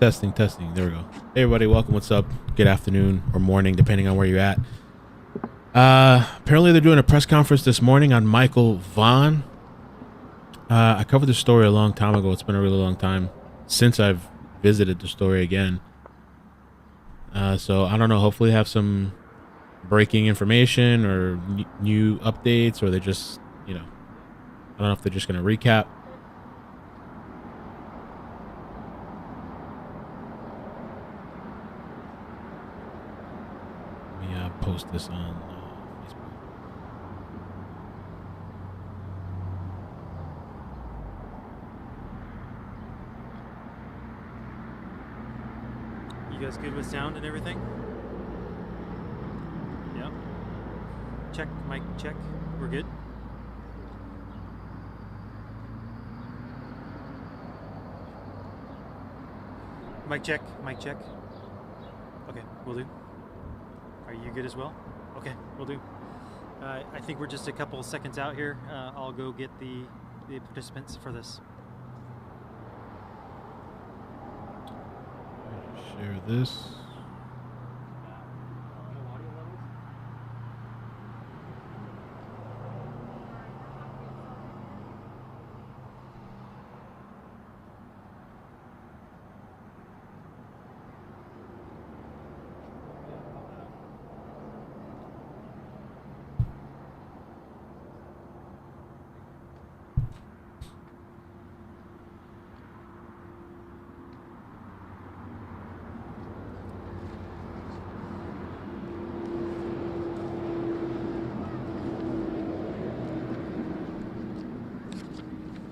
Testing, testing. There we go. Hey, everybody. Welcome. What's up? Good afternoon or morning, depending on where you're at. Apparently, they're doing a press conference this morning on Michael Vaughn. I covered the story a long time ago. It's been a really long time since I've visited the story again. So I don't know. Hopefully, have some breaking information or new updates, or they're just, I don't know if they're just going to recap. Post this on Facebook. You guys good with sound and everything? Yeah. Check, mic check. We're good. Mic check, mic check. Okay, we'll do. Are you good as well? Okay, we'll do. I think we're just a couple seconds out here. I'll go get the participants for this. Share this.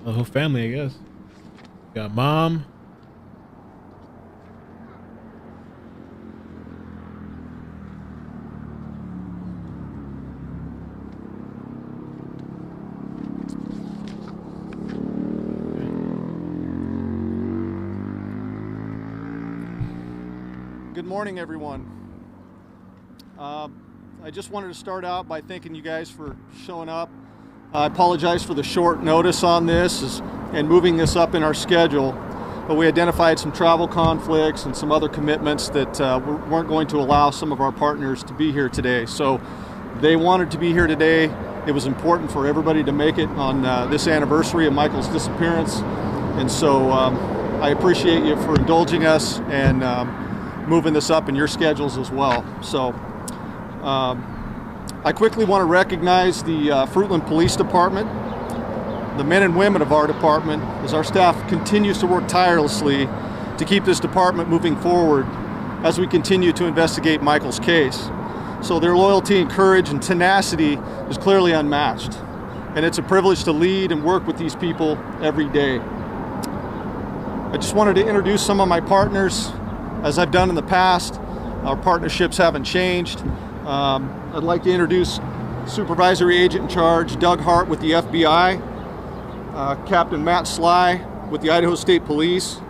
The whole family, I guess. Got mom. Good morning, everyone. I just wanted to start out by thanking you guys for showing up. I apologize for the short notice on this and moving this up in our schedule, but we identified some travel conflicts and some other commitments that weren't going to allow some of our partners to be here today. So they wanted to be here today. It was important for everybody to make it on this anniversary of Michael's disappearance. And so I appreciate you for indulging us and moving this up in your schedules as well. So I quickly want to recognize the Fruitland Police Department, the men and women of our department, as our staff continues to work tirelessly to keep this department moving forward as we continue to investigate Michael's case. So their loyalty and courage and tenacity is clearly unmatched, and it's a privilege to lead and work with these people every day. I just wanted to introduce some of my partners. As I've done in the past, our partnerships haven't changed. I'd like to introduce Supervisory Agent in Charge Doug Hart with the FBI, Captain Matt Sly with the Idaho State Police,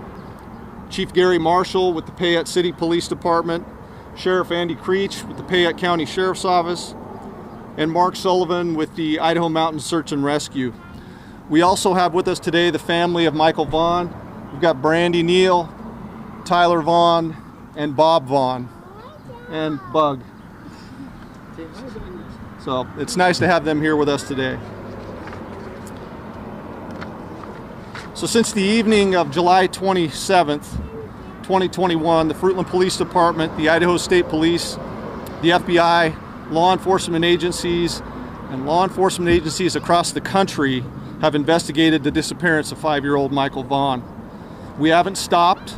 Chief Gary Marshall with the Payette City Police Department, Sheriff Andy Creech with the Payette County Sheriff's Office, and Mark Sullivan with the Idaho Mountain Search and Rescue. We also have with us today the family of Michael Vaughn. We've got Brandy Neal, Tyler Vaughn, and Bob Vaughn, and Bug. So it's nice to have them here with us today. So since the evening of July 27th, 2021, the Fruitland Police Department, the Idaho State Police, the FBI, law enforcement agencies, and law enforcement agencies across the country have investigated the disappearance of 5-year-old Michael Vaughn. We haven't stopped.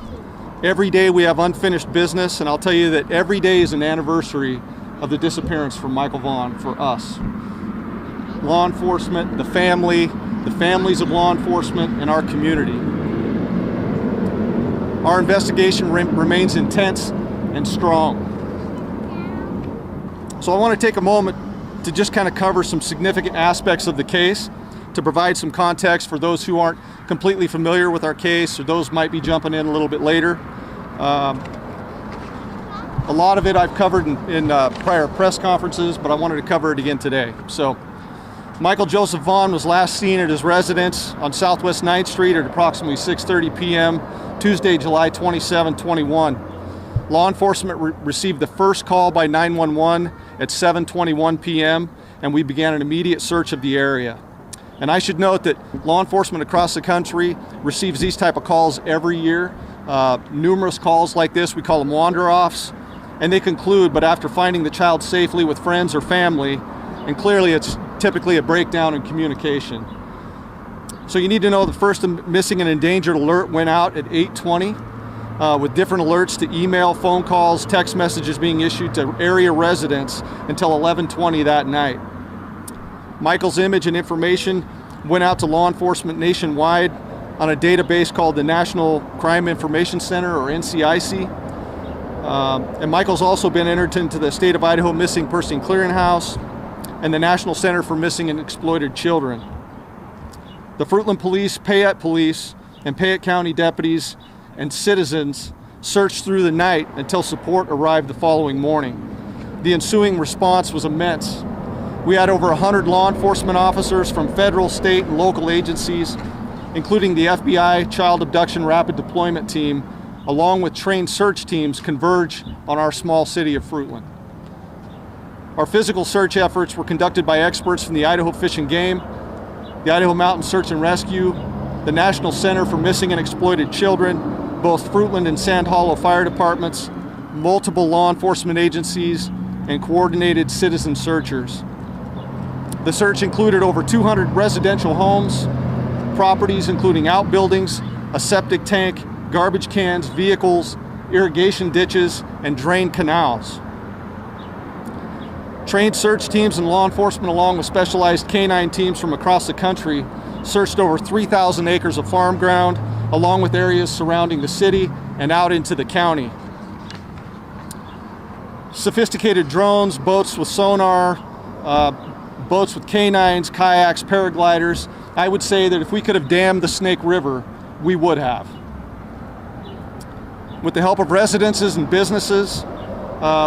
Every day we have unfinished business, and I'll tell you that every day is an anniversary of the disappearance from Michael Vaughn for us. Law enforcement, the families of law enforcement, and our community. Our investigation remains intense and strong. So I want to take a moment to just kind of cover some significant aspects of the case to provide some context for those who aren't completely familiar with our case, or those might be jumping in a little bit later. A lot of it I've covered in prior press conferences, but I wanted to cover it again today. So Michael Joseph Vaughn was last seen at his residence on Southwest 9th Street at approximately 6:30 p.m. Tuesday, July 27, 21. Law enforcement received the first call by 911 at 7:21 p.m. and we began an immediate search of the area. And I should note that law enforcement across the country receives these type of calls every year. Numerous calls like this, we call them wander-offs, and they conclude, but after finding the child safely with friends or family, and clearly it's typically a breakdown in communication. So you need to know the first missing and endangered alert went out at 8:20, with different alerts to email, phone calls, text messages being issued to area residents until 11:20 that night. Michael's image and information went out to law enforcement nationwide on a database called the National Crime Information Center, or NCIC. And Michael's also been entered into the State of Idaho Missing Person Clearinghouse and the National Center for Missing and Exploited Children. The Fruitland Police, Payette Police, and Payette County deputies and citizens searched through the night until support arrived the following morning. The ensuing response was immense. We had over 100 law enforcement officers from federal, state, and local agencies, including the FBI Child Abduction Rapid Deployment Team, along with trained search teams, converge on our small city of Fruitland. Our physical search efforts were conducted by experts from the Idaho Fish and Game, the Idaho Mountain Search and Rescue, the National Center for Missing and Exploited Children, both Fruitland and Sand Hollow fire departments, multiple law enforcement agencies, and coordinated citizen searchers. The search included over 200 residential homes, properties including outbuildings, a septic tank, garbage cans, vehicles, irrigation ditches, and drained canals. Trained search teams and law enforcement, along with specialized canine teams from across the country, searched over 3,000 acres of farm ground, along with areas surrounding the city and out into the county. Sophisticated drones, boats with sonar, boats with canines, kayaks, paragliders. I would say that if we could have dammed the Snake River, we would have. With the help of residences and businesses,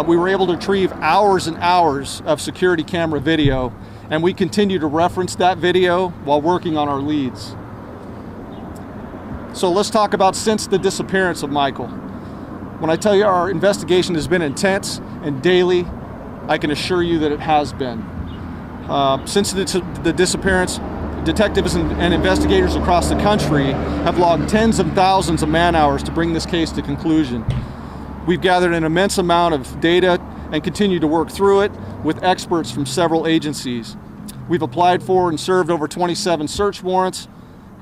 we were able to retrieve hours and hours of security camera video, and we continue to reference that video while working on our leads. So let's talk about since the disappearance of Michael. When I tell you our investigation has been intense and daily, I can assure you that it has been. Since the disappearance, detectives and investigators across the country have logged tens of thousands of man-hours to bring this case to conclusion. We've gathered an immense amount of data and continue to work through it with experts from several agencies. We've applied for and served over 27 search warrants,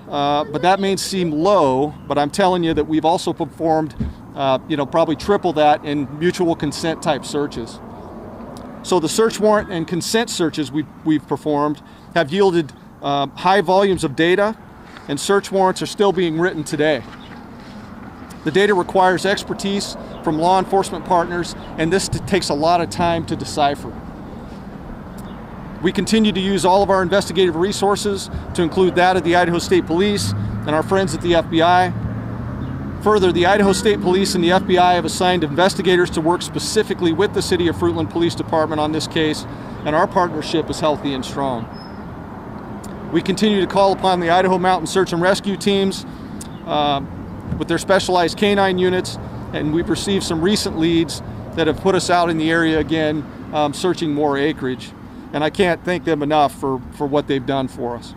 but that may seem low, but I'm telling you that we've also performed probably triple that in mutual consent type searches. So the search warrant and consent searches we've performed have yielded high volumes of data, and search warrants are still being written today. The data requires expertise from law enforcement partners, and this takes a lot of time to decipher. We continue to use all of our investigative resources, to include that of the Idaho State Police and our friends at the FBI. Further, the Idaho State Police and the FBI have assigned investigators to work specifically with the City of Fruitland Police Department on this case, and our partnership is healthy and strong. We continue to call upon the Idaho Mountain Search and Rescue teams with their specialized canine units, and we've received some recent leads that have put us out in the area again, searching more acreage. And I can't thank them enough for what they've done for us.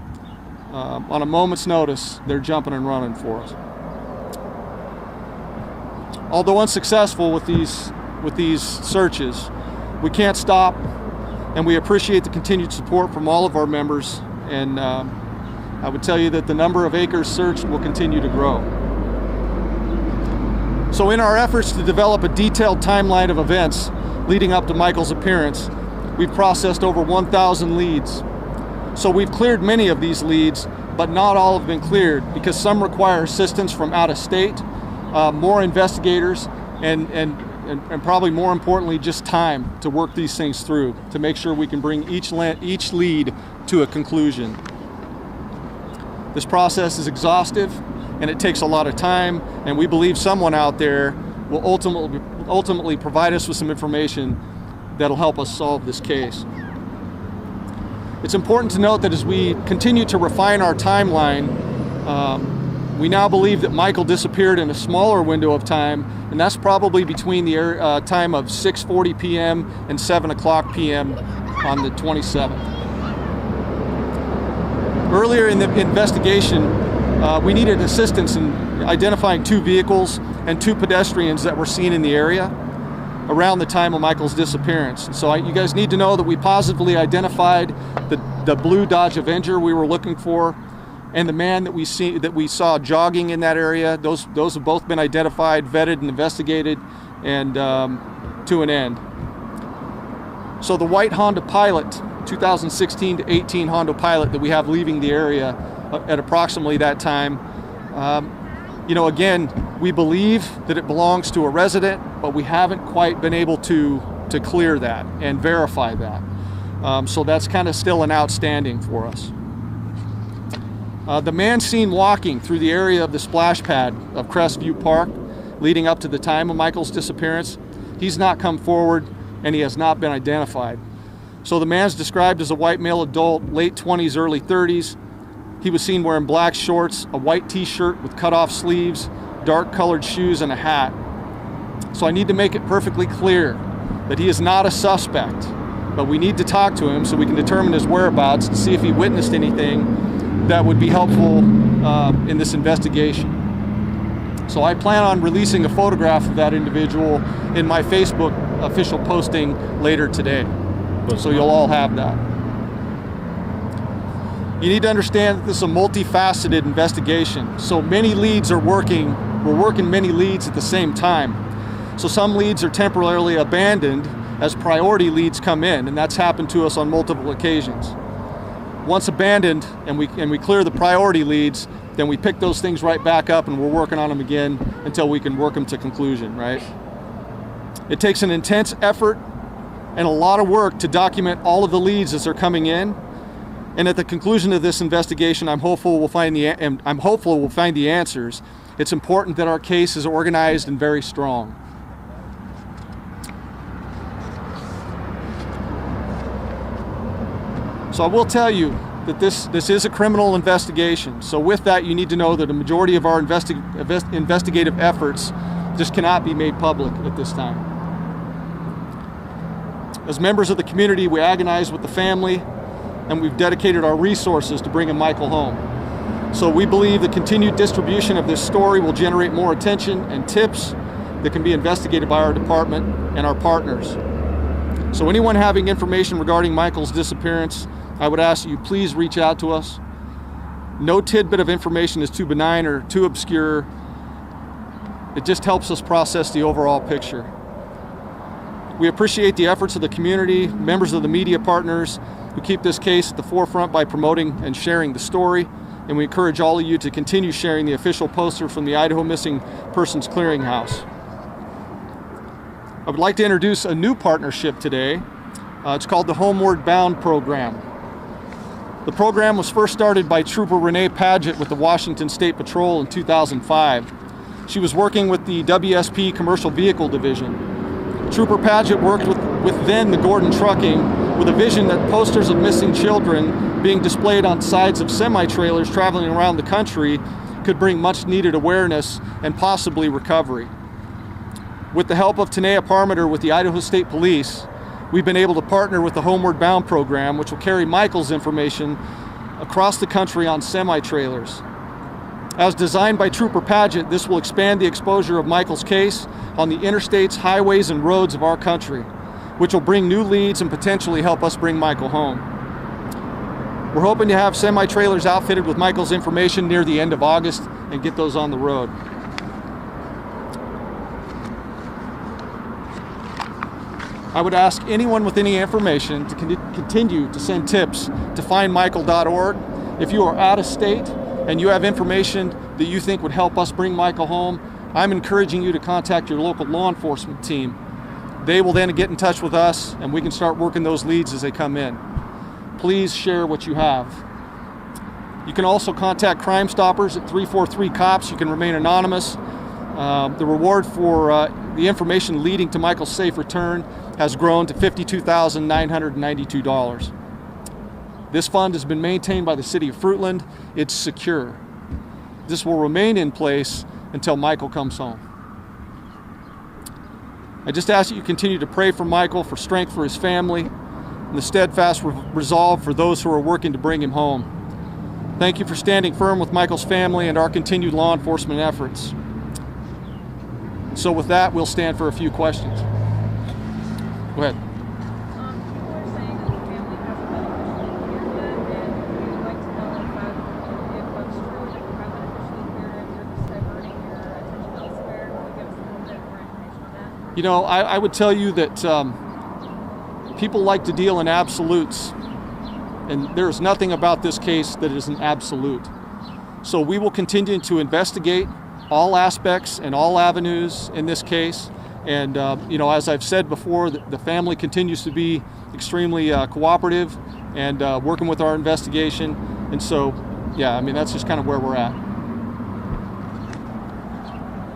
On a moment's notice, they're jumping and running for us. Although unsuccessful with these searches, we can't stop, and we appreciate the continued support from all of our members. And I would tell you that the number of acres searched will continue to grow. So in our efforts to develop a detailed timeline of events leading up to Michael's appearance, we've processed over 1,000 leads. So we've cleared many of these leads, but not all have been cleared because some require assistance from out of state, more investigators, and probably more importantly, just time to work these things through to make sure we can bring each lead to a conclusion. This process is exhaustive and it takes a lot of time, and we believe someone out there will ultimately provide us with some information that'll help us solve this case. It's important to note that as we continue to refine our timeline, we now believe that Michael disappeared in a smaller window of time, and that's probably between the time of 6:40 p.m. and 7 o'clock p.m. on the 27th. Earlier in the investigation, we needed assistance in identifying 2 vehicles and 2 pedestrians that were seen in the area around the time of Michael's disappearance. And so you guys need to know that we positively identified the blue Dodge Avenger we were looking for, and the man that we saw jogging in that area. Those have both been identified, vetted, and investigated, and to an end. So the white Honda Pilot, 2016 to 18 Honda Pilot that we have leaving the area at approximately that time, again, we believe that it belongs to a resident, but we haven't quite been able to clear that and verify that. So that's kind of still an outstanding for us. The man seen walking through the area of the splash pad of Crestview Park leading up to the time of Michael's disappearance, he's not come forward and he has not been identified. So the man's described as a white male adult, late 20s, early 30s. He was seen wearing black shorts, a white t-shirt with cut-off sleeves, dark colored shoes, and a hat. So I need to make it perfectly clear that he is not a suspect, but we need to talk to him so we can determine his whereabouts to see if he witnessed anything that would be helpful in this investigation. So I plan on releasing a photograph of that individual in my Facebook official posting later today. So you'll all have that. You need to understand that this is a multifaceted investigation. So many leads are working. We're working many leads at the same time. So some leads are temporarily abandoned as priority leads come in, and that's happened to us on multiple occasions. Once abandoned and we clear the priority leads, then we pick those things right back up and we're working on them again until we can work them to conclusion, right? It takes an intense effort and a lot of work to document all of the leads as they're coming in. And at the conclusion of this investigation, I'm hopeful we'll find the answers. It's important that our case is organized and very strong. So I will tell you that this is a criminal investigation. So with that, you need to know that a majority of our investigative efforts just cannot be made public at this time. As members of the community, we agonize with the family, and we've dedicated our resources to bringing Michael home. So we believe the continued distribution of this story will generate more attention and tips that can be investigated by our department and our partners. So anyone having information regarding Michael's disappearance, I would ask that you please reach out to us. No tidbit of information is too benign or too obscure. It just helps us process the overall picture. We appreciate the efforts of the community, members of the media partners who keep this case at the forefront by promoting and sharing the story, and we encourage all of you to continue sharing the official poster from the Idaho Missing Persons Clearinghouse. I would like to introduce a new partnership today. It's called the Homeward Bound program. The program was first started by Trooper Renee Paget with the Washington State Patrol in 2005. She was working with the WSP Commercial Vehicle Division. Trooper Paget worked with then the Gordon Trucking with a vision that posters of missing children being displayed on sides of semi-trailers traveling around the country could bring much needed awareness and possibly recovery. With the help of Tanea Parmiter with the Idaho State Police, we've been able to partner with the Homeward Bound program, which will carry Michael's information across the country on semi-trailers. As designed by Trooper Paget, this will expand the exposure of Michael's case on the interstates, highways, and roads of our country, which will bring new leads and potentially help us bring Michael home. We're hoping to have semi-trailers outfitted with Michael's information near the end of August and get those on the road. I would ask anyone with any information to continue to send tips to findmichael.org. If you are out of state and you have information that you think would help us bring Michael home, I'm encouraging you to contact your local law enforcement team. They will then get in touch with us and we can start working those leads as they come in. Please share what you have. You can also contact Crime Stoppers at 343-COPS. You can remain anonymous. The reward for the information leading to Michael's safe return has grown to $52,992. This fund has been maintained by the city of Fruitland. It's secure. This will remain in place until Michael comes home. I just ask that you continue to pray for Michael, for strength for his family, and the steadfast resolve for those who are working to bring him home. Thank you for standing firm with Michael's family and our continued law enforcement efforts. So with that, we'll stand for a few questions. Go ahead. People are saying that the family hasn't been officially cleared yet, and we'd like to know if that's true, that you haven't officially cleared and you're just diverting your attention elsewhere. Can you give us a little bit more information on that? You know, I would tell you that people like to deal in absolutes, and there is nothing about this case that is an absolute. So we will continue to investigate all aspects and all avenues in this case. And, you know, as I've said before, the family continues to be extremely cooperative and working with our investigation. And so, yeah, I mean, that's just kind of where we're at.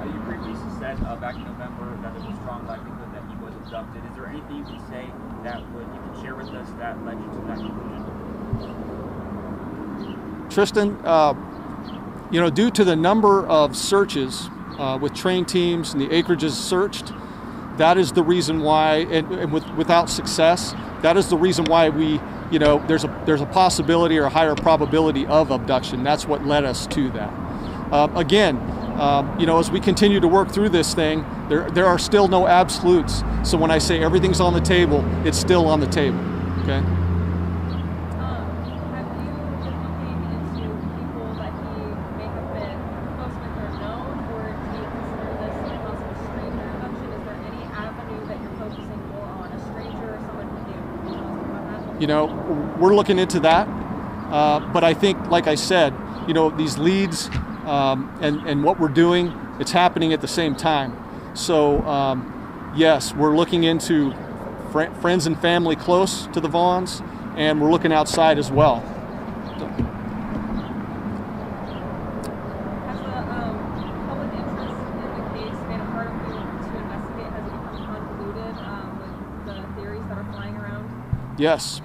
You previously said back in November that there's a strong likelihood that he was abducted. Is there anything you can say that you can share with us that led you to that conclusion? Tristan, you know, due to the number of searches with trained teams and the acreages searched, that is the reason why, and without success, that is the reason why we, you know, there's a possibility or a higher probability of abduction. That's what led us to that. Again, you know, as we continue to work through this thing, there are still no absolutes. So when I say everything's on the table, it's still on the table. Okay. You know, we're looking into that, but I think, like I said, you know, these leads and what we're doing, it's happening at the same time. So, yes, we're looking into friends and family close to the Vaughns, and we're looking outside as well. So. Has the public interest in the case been a part of you to investigate? Has it become convoluted with the theories that are flying around? Yes,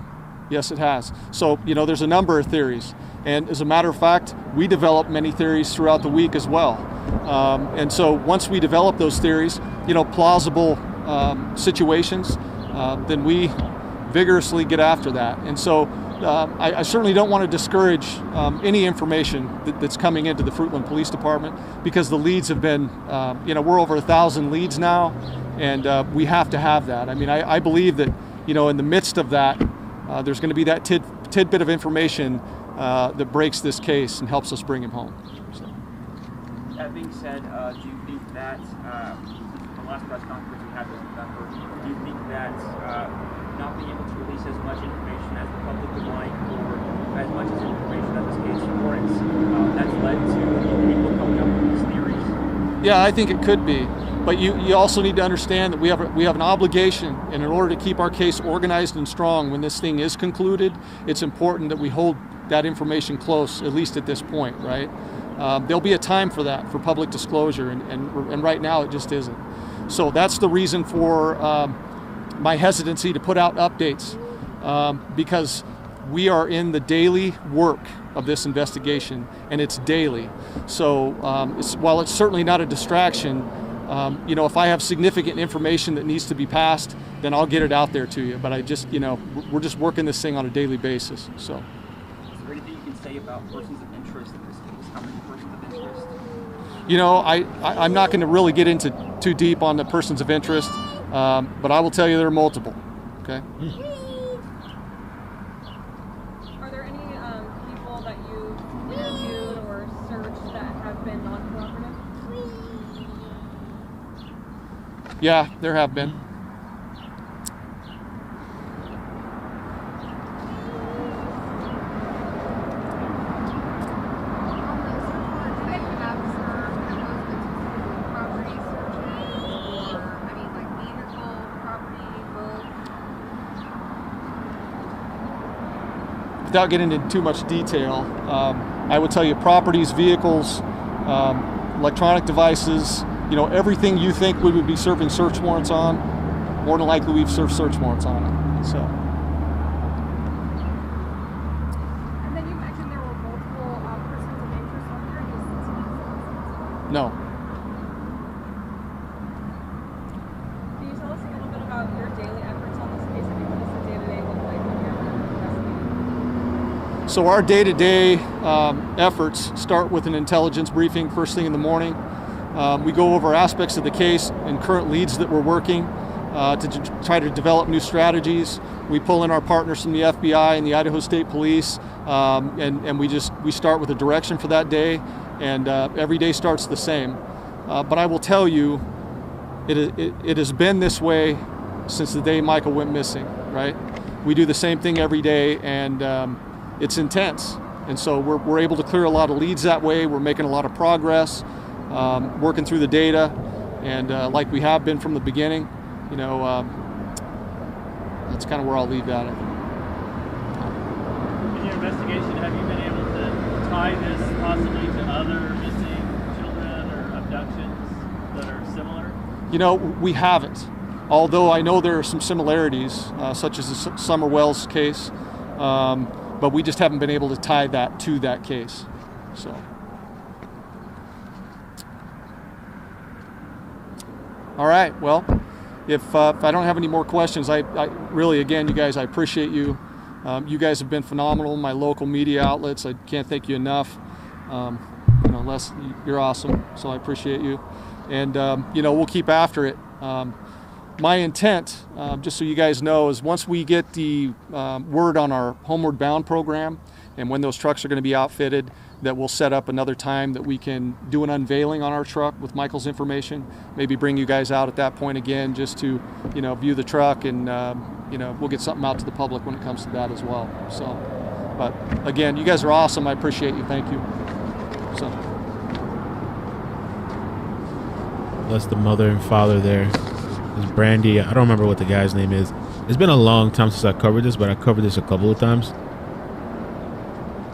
it has. So, you know, there's a number of theories. And as a matter of fact, we develop many theories throughout the week as well. And so once we develop those theories, you know, plausible situations, then we vigorously get after that. And so I certainly don't want to discourage any information that's coming into the Fruitland Police Department, because the leads have been, you know, we're over 1,000 leads now, and we have to have that. I mean, I believe that, you know, in the midst of that, there's going to be that tidbit of information that breaks this case and helps us bring him home. So. That being said, do you think that the last press conference we had was November, do you think that not being able to release as much information as the public would like, or as much as information as this case warrants, that's led to people coming up with these theories? Yeah, I think it could be. But you also need to understand that we have an obligation, and in order to keep our case organized and strong when this thing is concluded, it's important that we hold that information close, at least at this point, right? There'll be a time for that, for public disclosure, and right now it just isn't. So that's the reason for my hesitancy to put out updates, because we are in the daily work of this investigation, and it's daily. So while it's certainly not a distraction, you know, if I have significant information that needs to be passed, then I'll get it out there to you. But I just, you know, we're just working this thing on a daily basis. So. Is there anything you can say about persons of interest in this case? How many persons of interest? You know, I'm not going to really get into too deep on the persons of interest, but I will tell you there are multiple. Okay. Are there any people that you interviewed or searched that have been non-cooperative? Yeah, there have been. Without getting into too much detail, I would tell you properties, vehicles, electronic devices, you know, everything you think we would be serving search warrants on, more than likely we've served search warrants on it. So. No. Can you tell us a little bit about your daily efforts on this case? I mean, what does the day-to-day look like when you're investigating? So our day-to-day efforts start with an intelligence briefing first thing in the morning. We go over aspects of the case and current leads that we're working to try to develop new strategies. We pull in our partners from the FBI and the Idaho State Police, and we start with a direction for that day, and every day starts the same. But I will tell you, it has been this way since the day Michael went missing, right? We do the same thing every day, and it's intense. And so we're able to clear a lot of leads that way. We're making a lot of progress, working through the data, and like we have been from the beginning, you know, that's kind of where I'll leave that. In your investigation, have you been able to tie this possibly to other missing children or abductions that are similar? You know, we haven't. Although I know there are some similarities, such as the Summer Wells case, but we just haven't been able to tie that to that case. So. All right, well, if I don't have any more questions, I really, again, you guys, I appreciate you. You guys have been phenomenal. My local media outlets, I can't thank you enough. You know, Les, you're awesome, so I appreciate you. And, you know, we'll keep after it. My intent, just so you guys know, is once we get the word on our Homeward Bound program and when those trucks are going to be outfitted, that we'll set up another time that we can do an unveiling on our truck with Michael's information, maybe bring you guys out at that point again just to, you know, view the truck, and, you know, we'll get something out to the public when it comes to that as well. So, but again, you guys are awesome. I appreciate you. Thank you. So. That's the mother and father there. There's Brandy. I don't remember what the guy's name is. It's been a long time since I covered this, but I covered this a couple of times.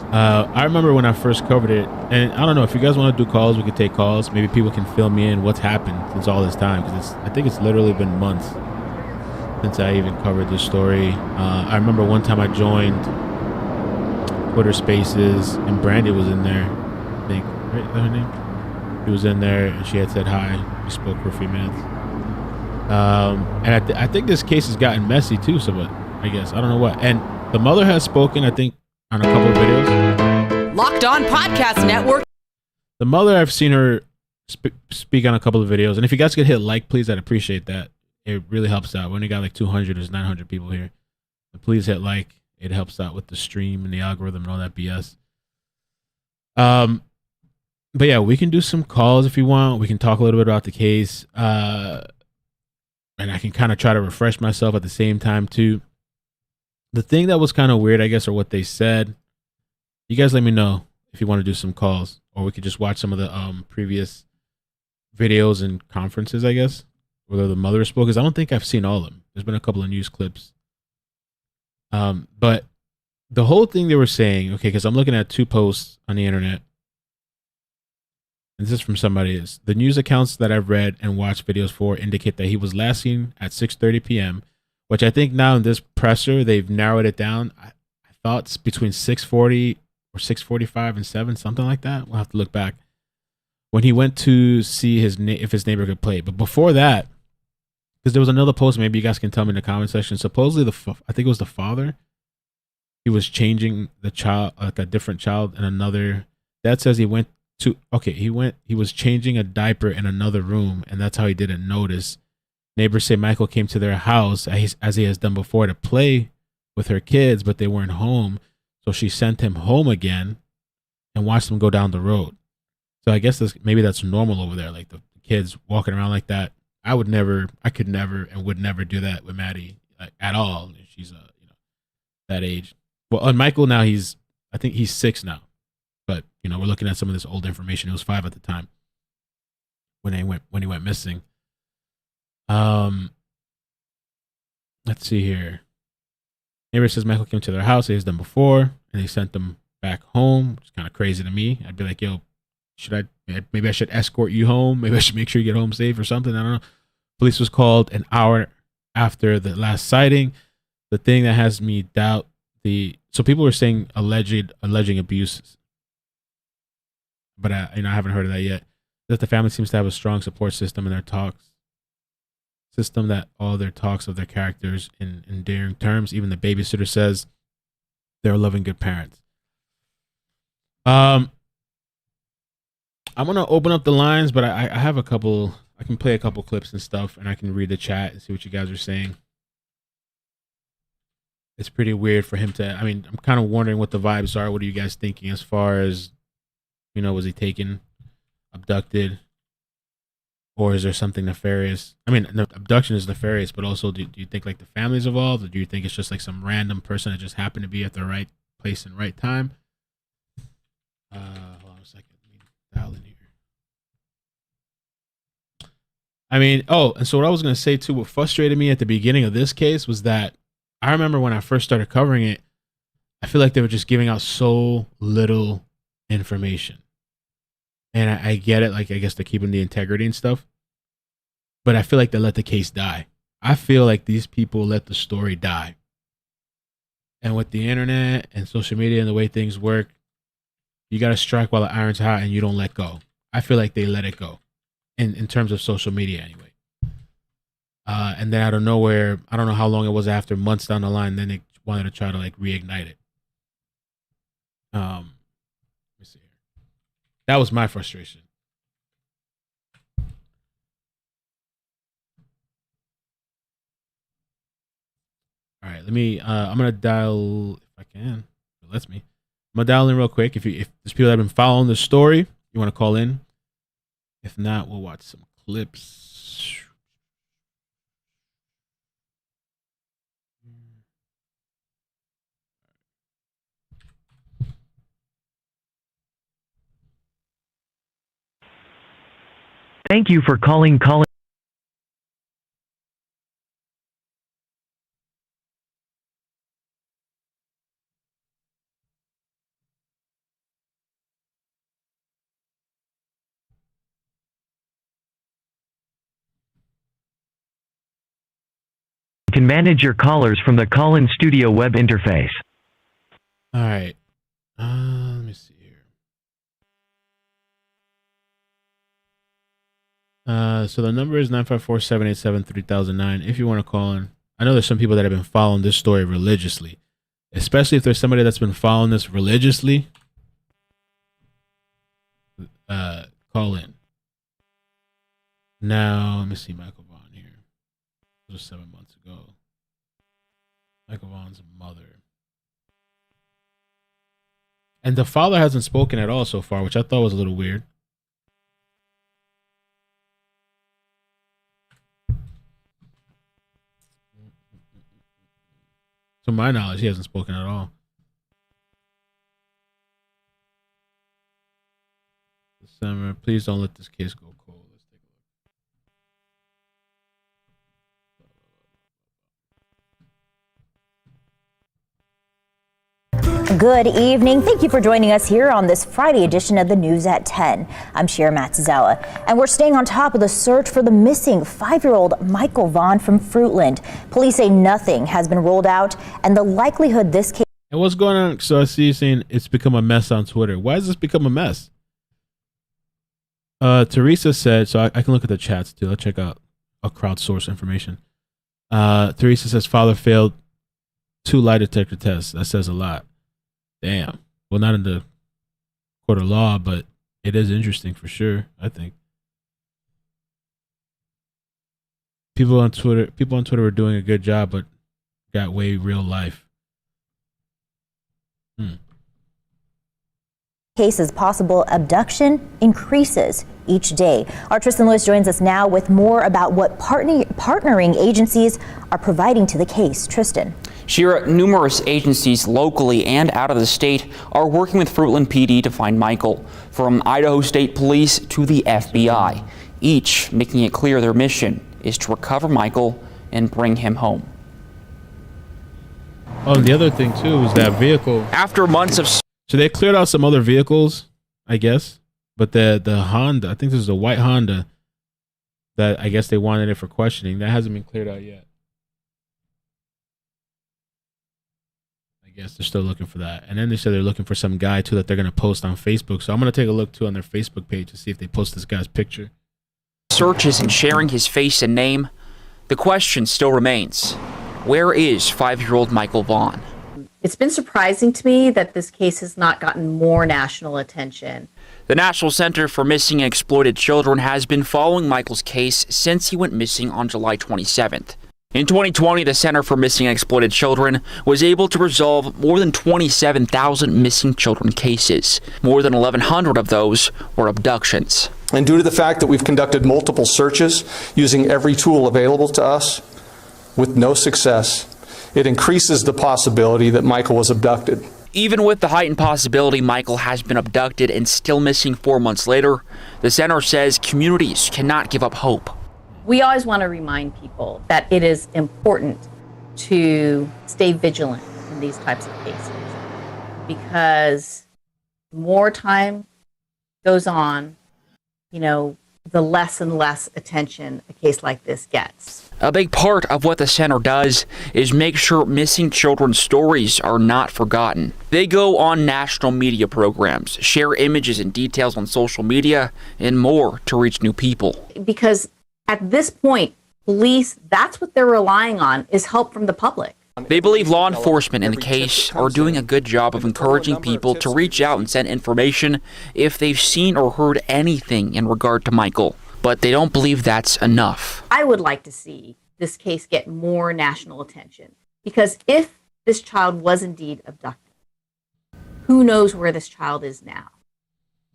I remember when I first covered it, and I don't know if you guys want to do calls, we could take calls. Maybe people can fill me in what's happened since all this time, because I think it's literally been months since I even covered this story. I remember one time I joined Twitter Spaces, and Brandy was in there. I think, right? Is that her name? She was in there, and she had said hi. We spoke for a few minutes. And I think this case has gotten messy too. So, but I guess I don't know what. And the mother has spoken, I think, on a couple of videos. Locked On Podcast Network. The mother, I've seen her speak on a couple of videos, and if you guys could hit like, please, I'd appreciate that. It really helps out. We only got like 200, there's 900 people here. But please hit like. It helps out with the stream and the algorithm and all that BS. But yeah, we can do some calls if you want. We can talk a little bit about the case. And I can kind of try to refresh myself at the same time too. The thing that was kind of weird, I guess, or what they said, you guys let me know if you want to do some calls, or we could just watch some of the previous videos and conferences, I guess, where the mother spoke, because I don't think I've seen all of them. There's been a couple of news clips. But the whole thing they were saying, okay, because I'm looking at two posts on the internet, and this is from somebody else. The news accounts that I've read and watched videos for indicate that he was last seen at 6:30 p.m., which I think now in this presser, they've narrowed it down. I thought it's between 6:40 or 6:45 and 7, something like that. We'll have to look back. When he went to see if his neighbor could play. But before that, because there was another post, maybe you guys can tell me in the comment section. Supposedly, I think it was the father. He was changing the child, like a different child in another. Dad says he went to, he was changing a diaper in another room, and that's how he didn't notice. Neighbors say Michael came to their house as he has done before to play with her kids, but they weren't home. So she sent him home again and watched him go down the road. So I guess maybe that's normal over there, like the kids walking around like that. I could never and would never do that with Maddie at all. She's that age. Well, on Michael now, I think he's 6 now. But, we're looking at some of this old information. It was 5 at the time when he went missing. Let's see here. Neighbor says Michael came to their house, as done before, and they sent them back home, which is kind of crazy to me. I'd be like, yo, maybe I should escort you home. Maybe I should make sure you get home safe or something. I don't know. Police was called an hour after the last sighting. The thing that has me doubt so people were saying alleging abuse, but I haven't heard of that yet. that the family seems to have a strong support system in their talks. System that all their talks of their characters in endearing terms. Even the babysitter says they're loving good parents. I'm gonna open up the lines, but I have a couple. I can play a couple clips and stuff, and I can read the chat and see what you guys are saying. It's pretty weird for him to. I mean, I'm kind of wondering what the vibes are. What are you guys thinking as far as, was he taken, abducted, or is there something nefarious? I mean, the abduction is nefarious, but also, do you think like the family's involved, or do you think it's just like some random person that just happened to be at the right place and right time? Hold on a second. Let me dial in here. I mean, and so what I was gonna say too, what frustrated me at the beginning of this case was that I remember when I first started covering it, I feel like they were just giving out so little information. And I get it, like I guess they're keeping the integrity and stuff. But I feel like they let the case die. I feel like these people let the story die. And with the internet and social media and the way things work, you got to strike while the iron's hot and you don't let go. I feel like they let it go in terms of social media anyway. And then out of nowhere, I don't know how long it was after, months down the line, then they wanted to try to like reignite it. Let me see here. That was my frustration. All right, let me, I'm going to dial, if I can, if it lets me. I'm going to dial in real quick. If there's people that have been following the story, you want to call in. If not, we'll watch some clips. Thank you for calling. You can manage your callers from the call-in studio web interface. All right. Let me see here. So the number is 954-787-3009 if you want to call in. I know there's some people that have been following this story religiously, especially if there's somebody that's been following this religiously. Call in. Now, let me see Michael Vaughn here. This was 7 months ago. Michael Vaughn's mother. And the father hasn't spoken at all so far, which I thought was a little weird. To my knowledge, he hasn't spoken at all. December, please don't let this case go cold. Let's take a look. Good evening. Thank you for joining us here on this Friday edition of the News at 10. I'm Shira Matzazella, and we're staying on top of the search for the missing 5-year-old Michael Vaughn from Fruitland. Police say nothing has been ruled out, and the likelihood this case... And what's going on? So I see you saying it's become a mess on Twitter. Why has this become a mess? Teresa said, so I can look at the chats too. I'll check out a crowdsource information. Teresa says father failed 2 lie detector tests. That says a lot. Damn. Well, not in the court of law, but it is interesting for sure, I think. People on Twitter were doing a good job, but got way real life. Cases possible abduction increases each day. Our Tristan Lewis joins us now with more about what partnering agencies are providing to the case. Tristan. Shira, numerous agencies locally and out of the state are working with Fruitland PD to find Michael, from Idaho State Police to the FBI, each making it clear their mission is to recover Michael and bring him home. Oh, and the other thing too is that vehicle. After months of... So they cleared out some other vehicles, I guess, but the Honda, I think this is a white Honda that I guess they wanted it for questioning. That hasn't been cleared out yet. I guess they're still looking for that. And then they said they're looking for some guy too that they're going to post on Facebook. So I'm going to take a look too on their Facebook page to see if they post this guy's picture. Searches and sharing his face and name, the question still remains, where is 5-year-old Michael Vaughn? It's been surprising to me that this case has not gotten more national attention. The National Center for Missing and Exploited Children has been following Michael's case since he went missing on July 27th. In 2020, the Center for Missing and Exploited Children was able to resolve more than 27,000 missing children cases. More than 1,100 of those were abductions. And due to the fact that we've conducted multiple searches using every tool available to us with no success, it increases the possibility that Michael was abducted. Even with the heightened possibility Michael has been abducted and still missing 4 months later, the center says communities cannot give up hope. We always want to remind people that it is important to stay vigilant in these types of cases, because more time goes on, the less and less attention a case like this gets. A big part of what the center does is make sure missing children's stories are not forgotten. They go on national media programs, share images and details on social media, and more to reach new people. Because at this point, police, that's what they're relying on, is help from the public. They believe law enforcement in the case are doing a good job of encouraging people to reach out and send information if they've seen or heard anything in regard to Michael. But they don't believe that's enough. I would like to see this case get more national attention, because if this child was indeed abducted, who knows where this child is now?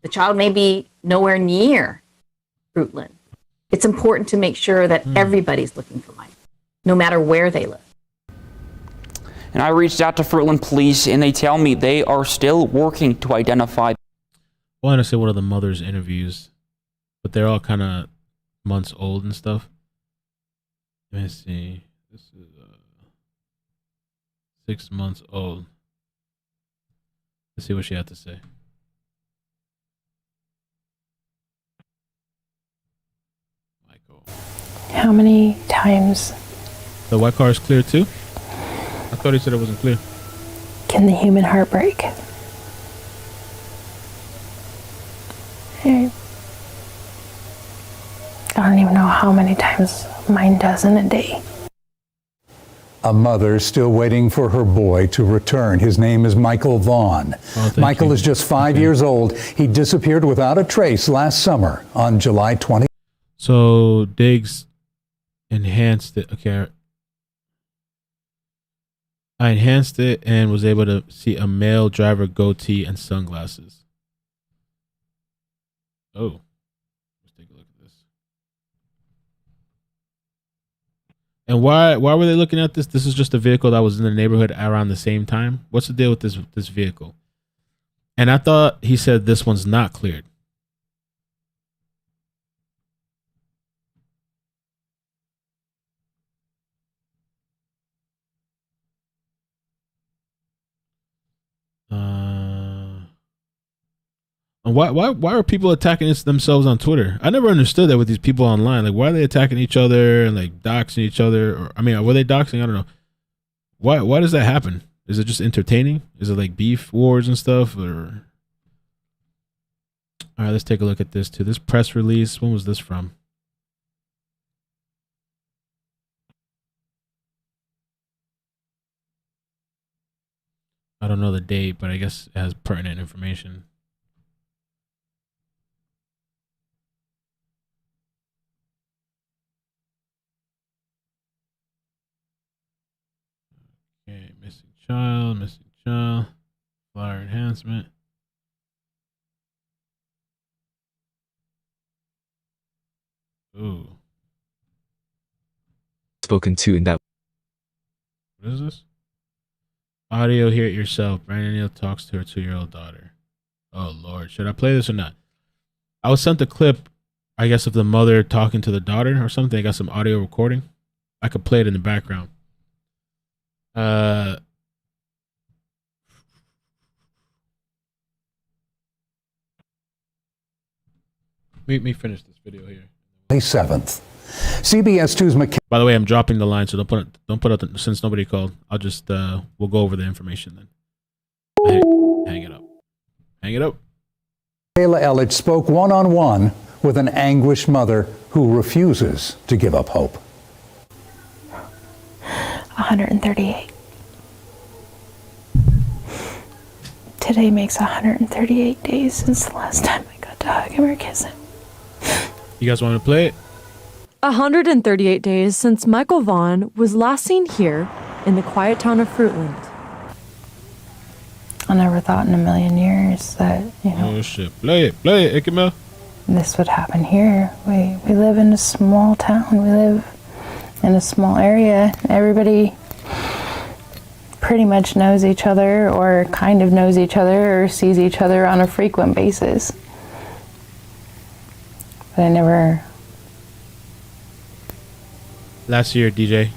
The child may be nowhere near Fruitland. It's important to make sure that everybody's looking for Michael, no matter where they live. And I reached out to Fruitland police, and they tell me they are still working to identify. I want to say one of the mother's interviews, but they're all kind of months old and stuff. Let me see. This is 6 months old. Let's see what she had to say. Michael. How many times The white car is clear too? I thought he said it wasn't clear. can the human heart break? I don't even know how many times mine does in a day. A mother still waiting for her boy to return. His name is Michael Vaughn. Michael is just 5 years old. He disappeared without a trace last summer on July 20. So Diggs enhanced it. Okay. I enhanced it and was able to see a male driver goatee and sunglasses. Oh. Let's take a look at this. And why were they looking at this? This is just a vehicle that was in the neighborhood around the same time. What's the deal with this vehicle? And I thought he said this one's not cleared. And why are people attacking themselves on Twitter? I never understood that with these people online. Like, why are they attacking each other and like doxing each other? Or I mean, were they doxing? I don't know. Why does that happen? Is it just entertaining? Is it like beef wars and stuff? Or all right, let's take a look at this too. This press release. When was this from? I don't know the date, but I guess it has pertinent information. Okay, missing child, flyer enhancement. Ooh. Spoken to in that. What is this? Audio, hear it yourself. Brandy Neal talks to her 2-year-old daughter. Oh, Lord. Should I play this or not? I was sent a clip, I guess, of the mother talking to the daughter or something. I got some audio recording. I could play it in the background. Let me finish this video here. 27th. CBS 2's By the way, I'm dropping the line, so don't put out since nobody called. I'll just we'll go over the information then. Hang it up. Hang it up. Michaela Ellich spoke one-on-one with an anguished mother who refuses to give up hope. 138. Today makes 138 days since the last time I got to hug him or kiss him. You guys want to play it? 138 days since Michael Vaughn was last seen here in the quiet town of Fruitland. I never thought in a million years that, Oh shit. Play it, Ikemel. this would happen here. We live in a small town. We live in a small area. Everybody pretty much knows each other or kind of knows each other or sees each other on a frequent basis. But I never... Last year, DJ,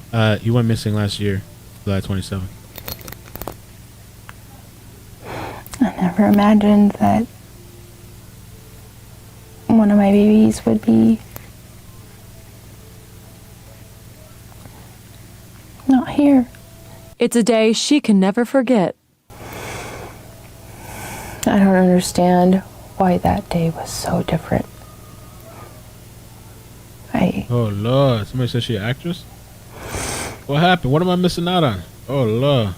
you went missing last year, July 27th. I never imagined that one of my babies would be not here. It's a day she can never forget. I don't understand why that day was so different. Oh Lord, somebody said she an actress? What happened? What am I missing out on? Oh Lord.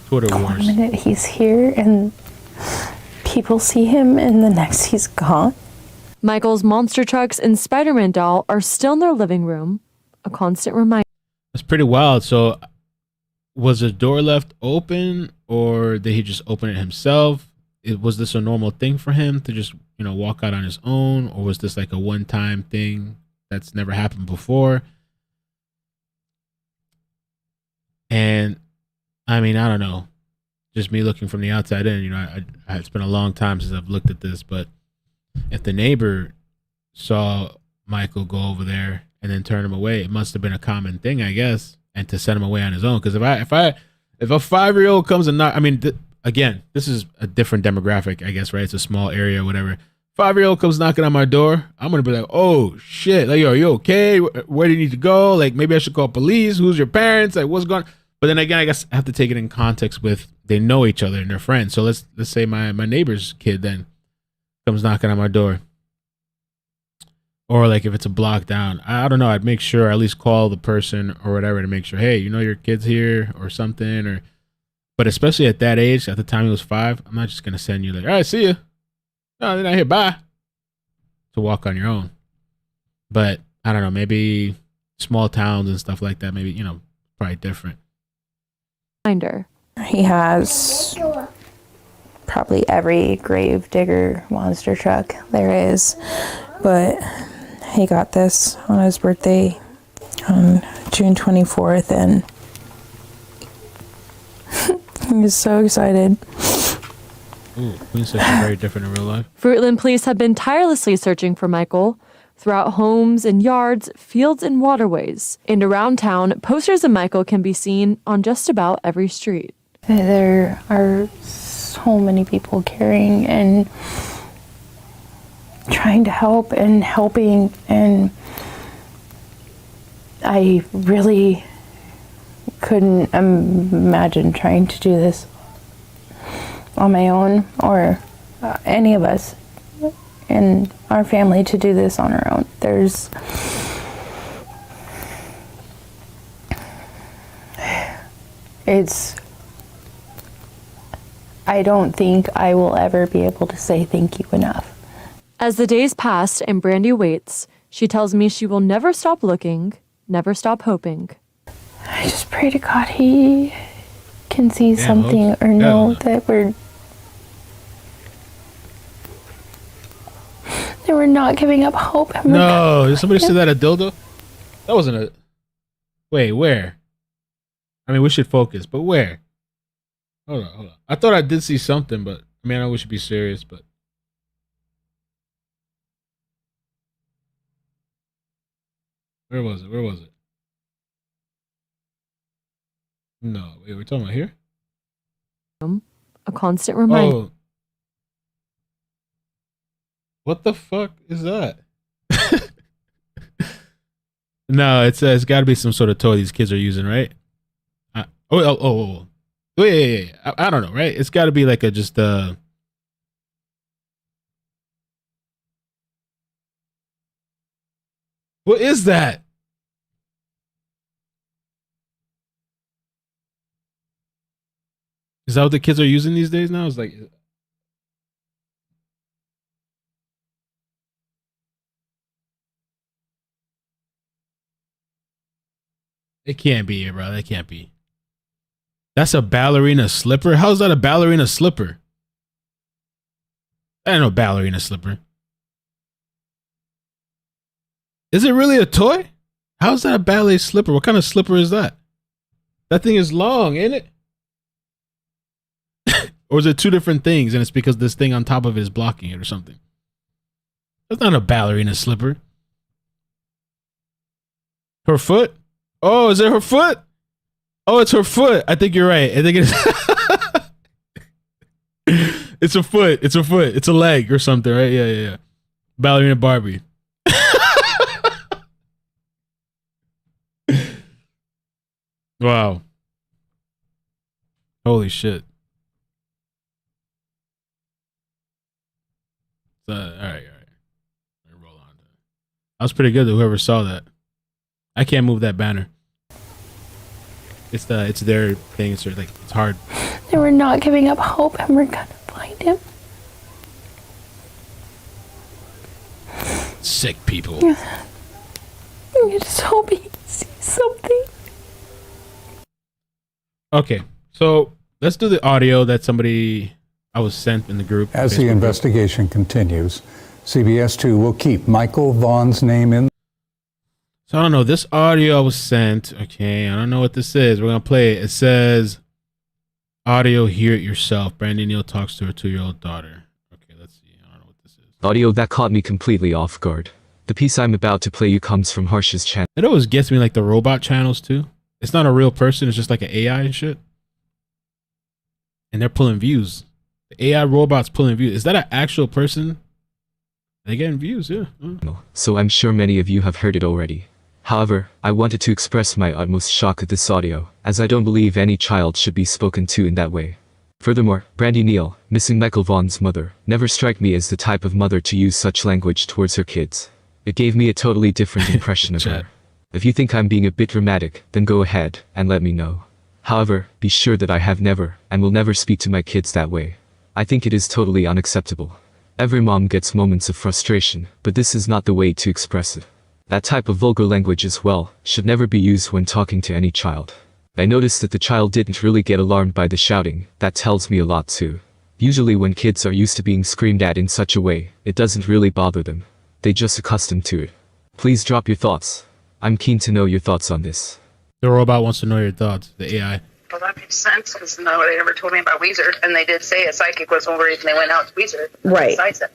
Twitter wars. One minute he's here and people see him and the next he's gone. Michael's monster trucks and Spider-Man doll are still in their living room, a constant reminder. That's pretty wild. So was the door left open or did he just open it himself? Was this a normal thing for him to just, walk out on his own, or was this like a one-time thing that's never happened before? And I mean, I don't know. Just me looking from the outside in, it's been a long time since I've looked at this, but if the neighbor saw Michael go over there and then turn him away, it must have been a common thing, I guess, and to send him away on his own. Because if a 5-year-old comes and again, this is a different demographic, I guess, right? It's a small area, whatever. 5-year-old comes knocking on my door, I'm gonna be like, oh shit, like, yo, are you okay? Where do you need to go? Like, maybe I should call police. Who's your parents? Like, what's going on? But then again, I guess I have to take it in context with they know each other and they're friends. So let's say my neighbor's kid then comes knocking on my door. Or like if it's a block down, I don't know, I'd make sure, at least call the person or whatever to make sure, hey, your kid's here or something. But especially at that age, at the time he was 5, I'm not just going to send you like, all right, see you. No, they're not here, bye. To walk on your own. But I don't know, maybe small towns and stuff like that, maybe, probably different. He has probably every grave digger monster truck there is, but he got this on his birthday on June 24th, and he was so excited. Ooh, Queen said she's very different in real life. Fruitland police have been tirelessly searching for Michael throughout homes and yards, fields and waterways. And around town, posters of Michael can be seen on just about every street. There are so many people caring and trying to help and helping, and I really couldn't imagine trying to do this on my own, or any of us in our family to do this on our own. I don't think I will ever be able to say thank you enough. As the days pass and Brandy waits, she tells me she will never stop looking, never stop hoping. I just pray to God he can see something or know that we're not giving up hope. No, did somebody say that a dildo? That wasn't a... Wait, where? I mean, we should focus, but where? Hold on. I thought I did see something, but I mean, I know we should be serious, but... Where was it? No, wait, we're talking about here? A constant reminder. Oh. What the fuck is that? No, it's got to be some sort of toy these kids are using, right? Wait. I don't know, right? It's got to be like what is that? Is that what the kids are using these days now? It's like, it can't be, bro. That can't be. That's a ballerina slipper? How's that a ballerina slipper? I don't know, ballerina slipper. Is it really a toy? How's that a ballet slipper? What kind of slipper is that? That thing is long, ain't it? Or is it two different things and it's because this thing on top of it is blocking it or something? That's not a ballerina slipper. Her foot? Oh, is it her foot? Oh, it's her foot. I think you're right. I think it's it's a foot. It's a foot. It's a leg or something, right? Yeah. Ballerina Barbie. Wow. Holy shit. All right. Roll on. That was pretty good to whoever saw that. I can't move that banner. It's their thing. It's like it's hard. And we're not giving up hope, and we're gonna find him. Sick people. I just hope he sees something. Okay, so let's do the audio that I was sent in the group. As the investigation continues, CBS 2 will keep Michael Vaughn's name in. So I don't know. This audio was sent. Okay, I don't know what this is. We're gonna play it. It says, "Audio, hear it yourself." Brandy Neal talks to her 2-year-old daughter. Okay, let's see. I don't know what this is. Audio that caught me completely off guard. The piece I'm about to play you comes from Harsh's channel. It always gets me like the robot channels too. It's not a real person. It's just like an AI and shit. And they're pulling views. The AI robot's pulling views. Is that an actual person? They're getting views, yeah. So I'm sure many of you have heard it already. However, I wanted to express my utmost shock at this audio, as I don't believe any child should be spoken to in that way. Furthermore, Brandy Neal, missing Michael Vaughn's mother, never struck me as the type of mother to use such language towards her kids. It gave me a totally different impression of her. If you think I'm being a bit dramatic, then go ahead and let me know. However, be sure that I have never and will never speak to my kids that way. I think it is totally unacceptable. Every mom gets moments of frustration, but this is not the way to express it. That type of vulgar language as well should never be used when talking to any child. I noticed that the child didn't really get alarmed by the shouting. That tells me a lot too. Usually when kids are used to being screamed at in such a way, it doesn't really bother them. They just accustomed to it. Please drop your thoughts. I'm keen to know your thoughts on this. The robot wants to know your thoughts, the AI. Well, that makes sense because nobody ever told me about Weezer, and they did say a psychic was the only reason they went out to Weezer. Right. Besides that.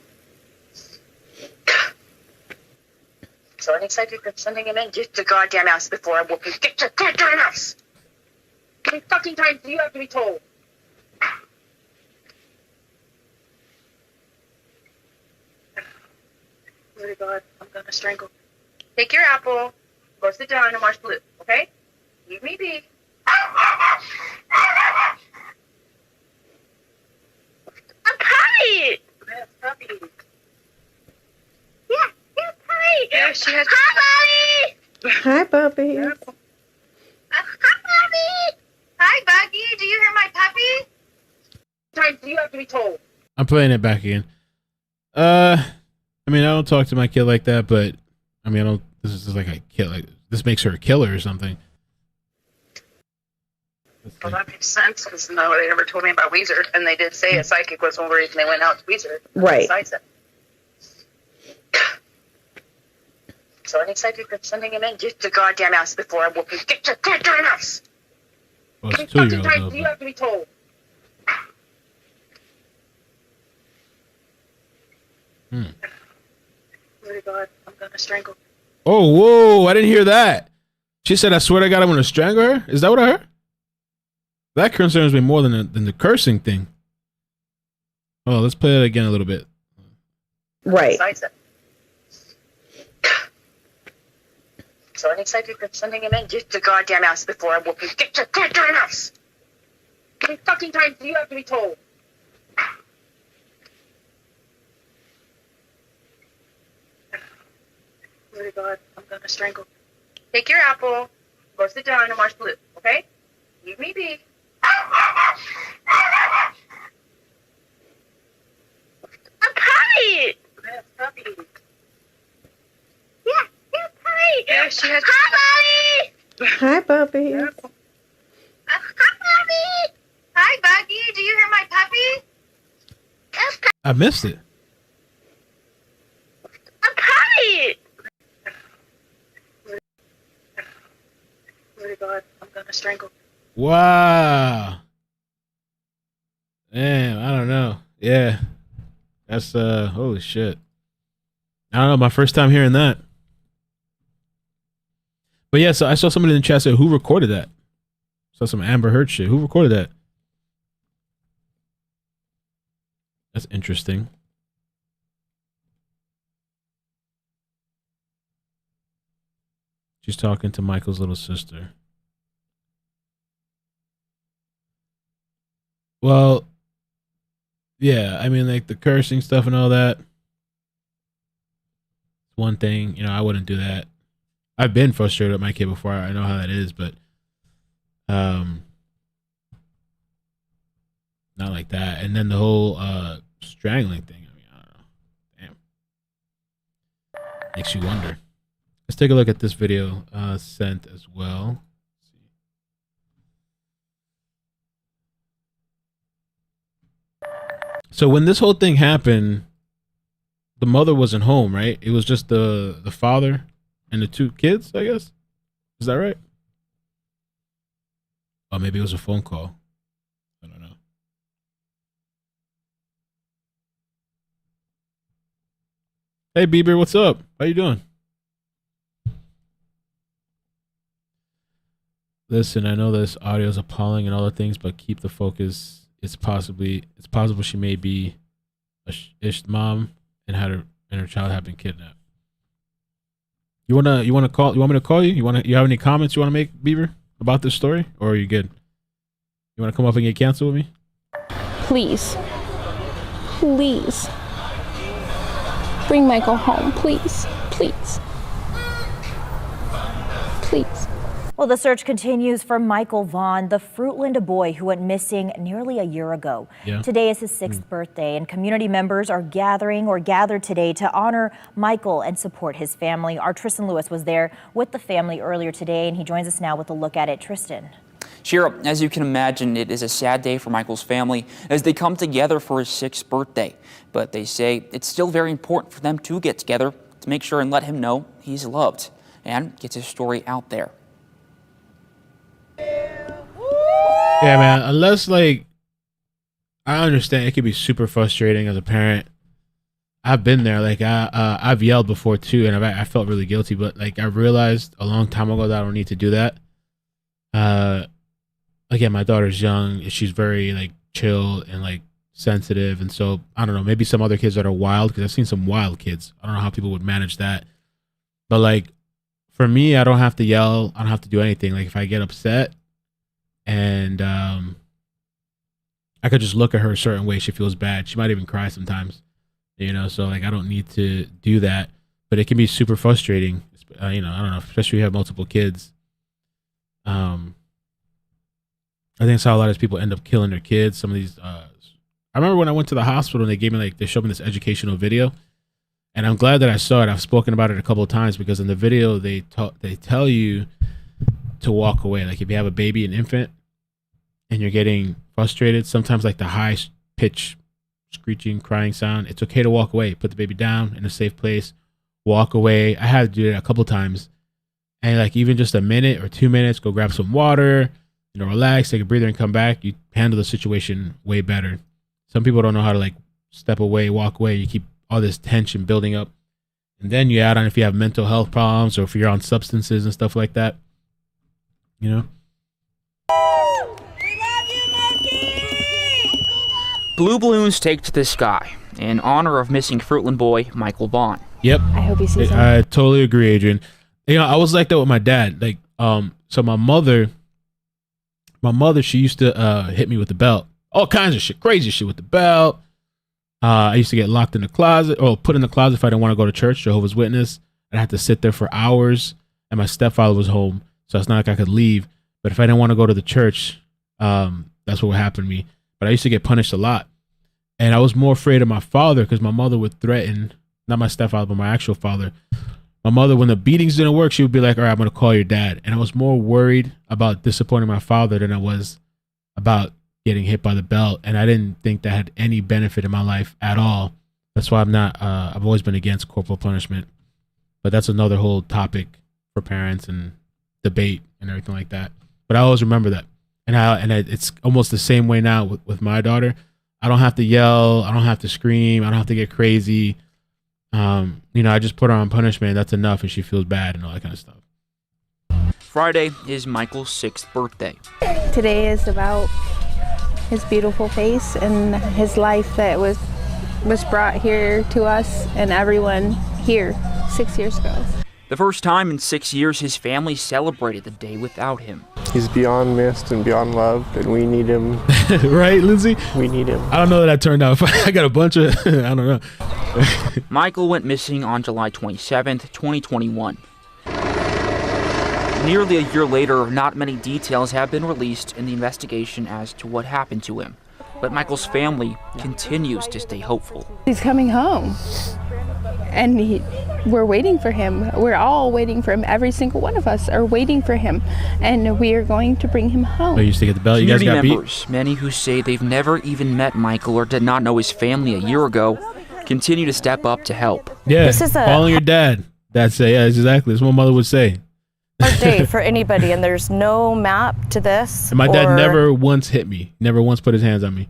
So any psychic that's sending him in, get your goddamn ass before I whoop you. Get your goddamn ass! How many fucking times do you have to be told? Swear to God, I'm gonna strangle. Take your apple, go sit down and watch Blue, okay? Leave me be. I'm Patty! That's Puppy. Yeah, here's Patty! Yeah, she has. Hi, Patty! Hi, puppy. Hi, Puppy! Hi, Buggy! Do you hear my puppy? Times do you have to be told? I'm playing it back again. I mean, I don't talk to my kid like that, but I mean, I don't. This is just like a kill. Like this makes her a killer or something. Well, that makes sense because nobody ever told me about Weezer, and they did say a psychic was the only reason they went out to Weezer. Right. Besides that. So any psychic that's sending him in, get your goddamn ass before I whoop you. Get your goddamn ass! Well, How many it's fucking 2-year-old times though, do you but- have to be told? Swear to God, I'm gonna strangle. Oh, whoa! I didn't hear that. She said, "I swear to God, I'm gonna strangle her." Is that what I heard? That concerns me more than the cursing thing. Oh, let's play it again a little bit. Right. Besides that. So I'm excited for sending him in. Get your goddamn ass before I whoop you. Get your goddamn ass! How many fucking times do you have to be told? Oh my God, I'm gonna strangle. Take your apple, go sit down and watch Blue, okay? Leave me be. I'm tired! Yeah, puppy. Yeah, you're tired. Yeah, she has. Hi, Mommy! Hi, puppy. Hi, Mommy! Hi, Buggy. Do you hear my puppy? Yes, I missed it. I'm tired! Oh my God, I'm gonna strangle. Wow. Damn, I don't know. Yeah. That's holy shit. I don't know, my first time hearing that. But yeah, so I saw somebody in the chat say, who recorded that? Saw some Amber Heard shit. Who recorded that? That's interesting. She's talking to Michael's little sister. Well, yeah, I mean, like the cursing stuff and all that. One thing, you know, I wouldn't do that. I've been frustrated with my kid before. I know how that is, but not like that. And then the whole strangling thing. I mean, I don't know. Damn. Makes you wonder. Let's take a look at this video sent as well. So when this whole thing happened, the mother wasn't home, right? It was just the father and the two kids, I guess. Is that right? Or maybe it was a phone call. I don't know. Hey, Bieber, what's up? How you doing? Listen, I know this audio is appalling and all the things, but keep the focus. It's possible she may be a ish mom and her child have been kidnapped. You want me to call you? You have any comments you want to make, Bieber, about this story, or are you good? You want to come up and get canceled with me? Please. Please. Bring Michael home, please. Please. Please. Well, the search continues for Michael Vaughn, the Fruitland boy who went missing nearly a year ago. Yeah. Today is his 6th birthday, and community members are gathered today to honor Michael and support his family. Our Tristan Lewis was there with the family earlier today, and he joins us now with a look at it. Tristan. Shira, as you can imagine, it is a sad day for Michael's family as they come together for his 6th birthday. But they say it's still very important for them to get together to make sure and let him know he's loved and gets his story out there. Yeah, man, unless, like, I understand it could be super frustrating as a parent. I've been there. Like, I've yelled before, too, and I felt really guilty. But, like, I realized a long time ago that I don't need to do that. Again, my daughter's young. She's very, like, chill and, like, sensitive. And so, I don't know, maybe some other kids that are wild, because I've seen some wild kids. I don't know how people would manage that. But, like, for me, I don't have to yell. I don't have to do anything. Like, if I get upset, and I could just look at her a certain way. She feels bad. She might even cry sometimes, you know. So like I don't need to do that, but it can be super frustrating. You know, I don't know, especially if you have multiple kids. I think that's how a lot of people end up killing their kids. Some of these. I remember when I went to the hospital and they showed me this educational video, and I'm glad that I saw it. I've spoken about it a couple of times because in the video they tell you to walk away. Like if you have a baby, an infant, and you're getting frustrated, sometimes like the high pitch screeching, crying sound, it's okay to walk away. Put the baby down in a safe place, walk away. I had to do it a couple times. And like even just a minute or 2 minutes, go grab some water, you know, relax, take a breather and come back. You handle the situation way better. Some people don't know how to like step away, walk away. You keep all this tension building up. And then you add on if you have mental health problems or if you're on substances and stuff like that. You know? Blue balloons take to the sky in honor of missing Fruitland boy Michael Vaughn. Yep. I hope he sees him. I totally agree, Adrian. You know, I was like that with my dad. Like, so my mother, she used to hit me with the belt. All kinds of shit, crazy shit with the belt. I used to get locked in the closet or put in the closet if I didn't want to go to church, Jehovah's Witness. I'd have to sit there for hours, and my stepfather was home, so it's not like I could leave. But if I didn't want to go to the church, that's what would happen to me. But I used to get punished a lot. And I was more afraid of my father because my mother would threaten, not my stepfather, but my actual father. My mother, when the beatings didn't work, she would be like, all right, I'm going to call your dad. And I was more worried about disappointing my father than I was about getting hit by the belt. And I didn't think that had any benefit in my life at all. That's why I've always been against corporal punishment. But that's another whole topic for parents and debate and everything like that. But I always remember that. And it's almost the same way now with my daughter. I don't have to yell. I don't have to scream. I don't have to get crazy. You know, I just put her on punishment. That's enough, and she feels bad and all that kind of stuff. Friday is Michael's 6th birthday. Today is about his beautiful face and his life that was brought here to us and everyone here 6 years ago. The first time in 6 years his family celebrated the day without him. He's beyond missed and beyond loved, and we need him. Right, Lindsay? We need him. I don't know that turned out. I got a bunch of, I don't know. Michael went missing on July 27th, 2021. Nearly a year later, not many details have been released in the investigation as to what happened to him. But Michael's family continues to stay hopeful. He's coming home, and we're waiting for him. We're all waiting for him. Every single one of us are waiting for him, and we are going to bring him home. Oh, you used to get the belt. You guys got beat? Members, many who say they've never even met Michael or did not know his family a year ago, continue to step up to help. Yeah, following your dad. That's yeah, exactly. That's what my mother would say. Hard day for anybody, and there's no map to this. And my dad never once hit me. Never once put his hands on me.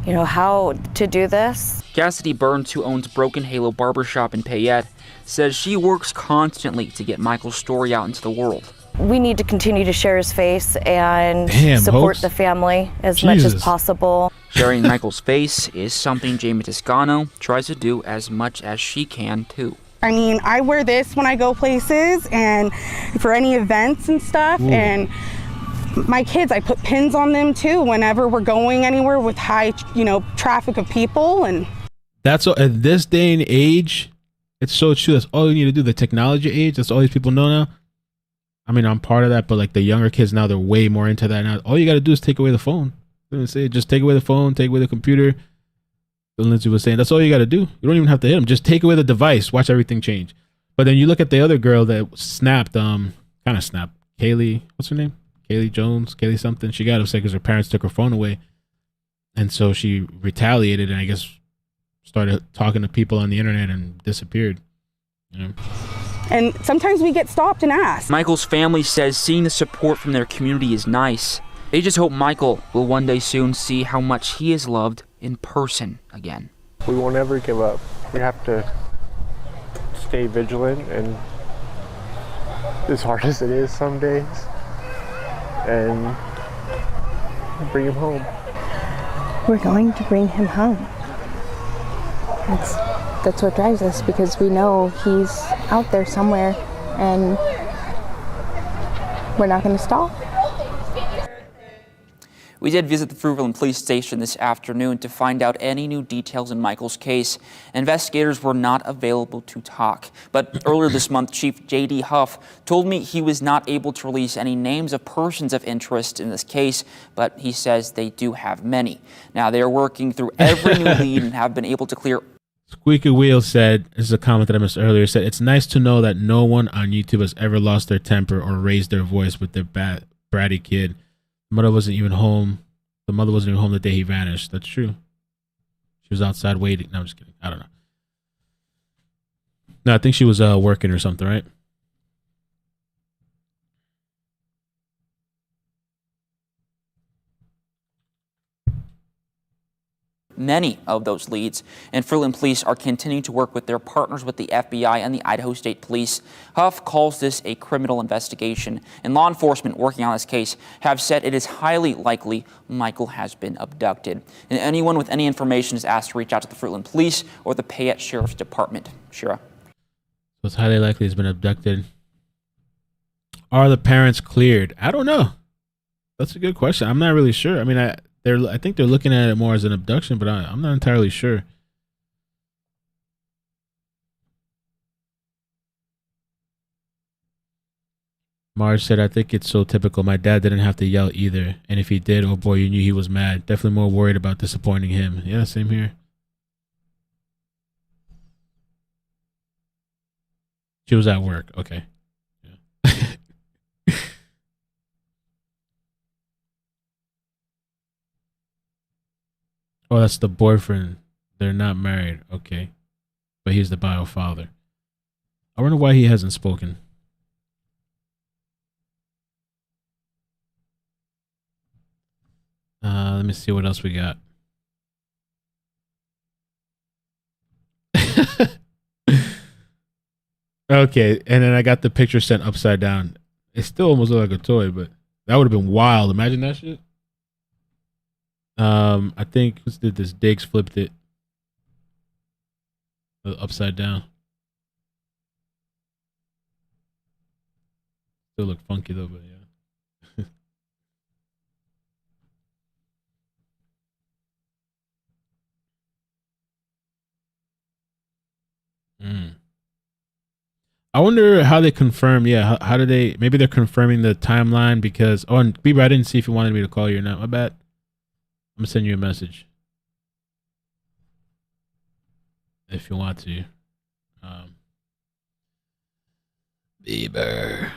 You know how to do this. Cassidy Burns, who owns Broken Halo Barbershop in Payette, says she works constantly to get Michael's story out into the world. We need to continue to share his face and support the family as much as possible. Sharing Michael's face is something Jamie Toscano tries to do as much as she can, too. I mean, I wear this when I go places and for any events and stuff. Ooh. And my kids, I put pins on them too whenever we're going anywhere with high, traffic of people. And that's all, at this day and age, it's so true. That's all you need to do. The technology age, that's all these people know now. I mean, I'm part of that, but like the younger kids now, they're way more into that now. All you got to do is take away the phone. Just take away the phone, take away the computer. Lindsay was saying, that's all you got to do. You don't even have to hit them. Just take away the device. Watch everything change. But then you look at the other girl that snapped, Kaylee, what's her name? Kaylee Jones, Kaylee something. She got upset because her parents took her phone away. And so she retaliated and I guess started talking to people on the internet and disappeared. You know? And sometimes we get stopped and asked. Michael's family says seeing the support from their community is nice. They just hope Michael will one day soon see how much he is loved in person again. We won't ever give up. We have to stay vigilant, and as hard as it is some days, and bring him home. We're going to bring him home. That's what drives us, because we know he's out there somewhere and we're not going to stop. We did visit the Fruitland Police Station this afternoon to find out any new details in Michael's case. Investigators were not available to talk. But earlier this month, Chief J.D. Huff told me he was not able to release any names of persons of interest in this case, but he says they do have many. Now, they are working through every new lead and have been able to clear. Squeaky Wheel said, this is a comment that I missed earlier, said, it's nice to know that no one on YouTube has ever lost their temper or raised their voice with their bratty kid. The mother wasn't even home. The mother wasn't even home the day he vanished. That's true. She was outside waiting. No, I'm just kidding. I don't know. No, I think she was working or something, right? Many of those leads, and Fruitland Police are continuing to work with their partners with the FBI and the Idaho State Police. Huff calls this a criminal investigation, and law enforcement working on this case have said it is highly likely Michael has been abducted. And anyone with any information is asked to reach out to the Fruitland Police or the Payette Sheriff's Department. Shira. So it's highly likely he's been abducted. Are the parents cleared? I don't know. That's a good question. I'm not really sure. I mean, I think they're looking at it more as an abduction, but I'm not entirely sure. Marge said, I think it's so typical. My dad didn't have to yell either. And if he did, oh boy, you knew he was mad. Definitely more worried about disappointing him. Yeah, same here. She was at work. Okay. Yeah. Oh, that's the boyfriend. They're not married. Okay. But he's the bio father. I wonder why he hasn't spoken. Let me see what else we got. Okay, and then I got the picture sent upside down. It still almost looked like a toy, but that would have been wild. Imagine that shit. I think who did this? Diggs flipped it upside down. Still look funky though, but yeah. I wonder how they confirm. Yeah, how do they? Maybe they're confirming the timeline because. Oh, and Bieber, I didn't see if you wanted me to call you or not. My bad. I'm gonna send you a message if you want to. Bieber.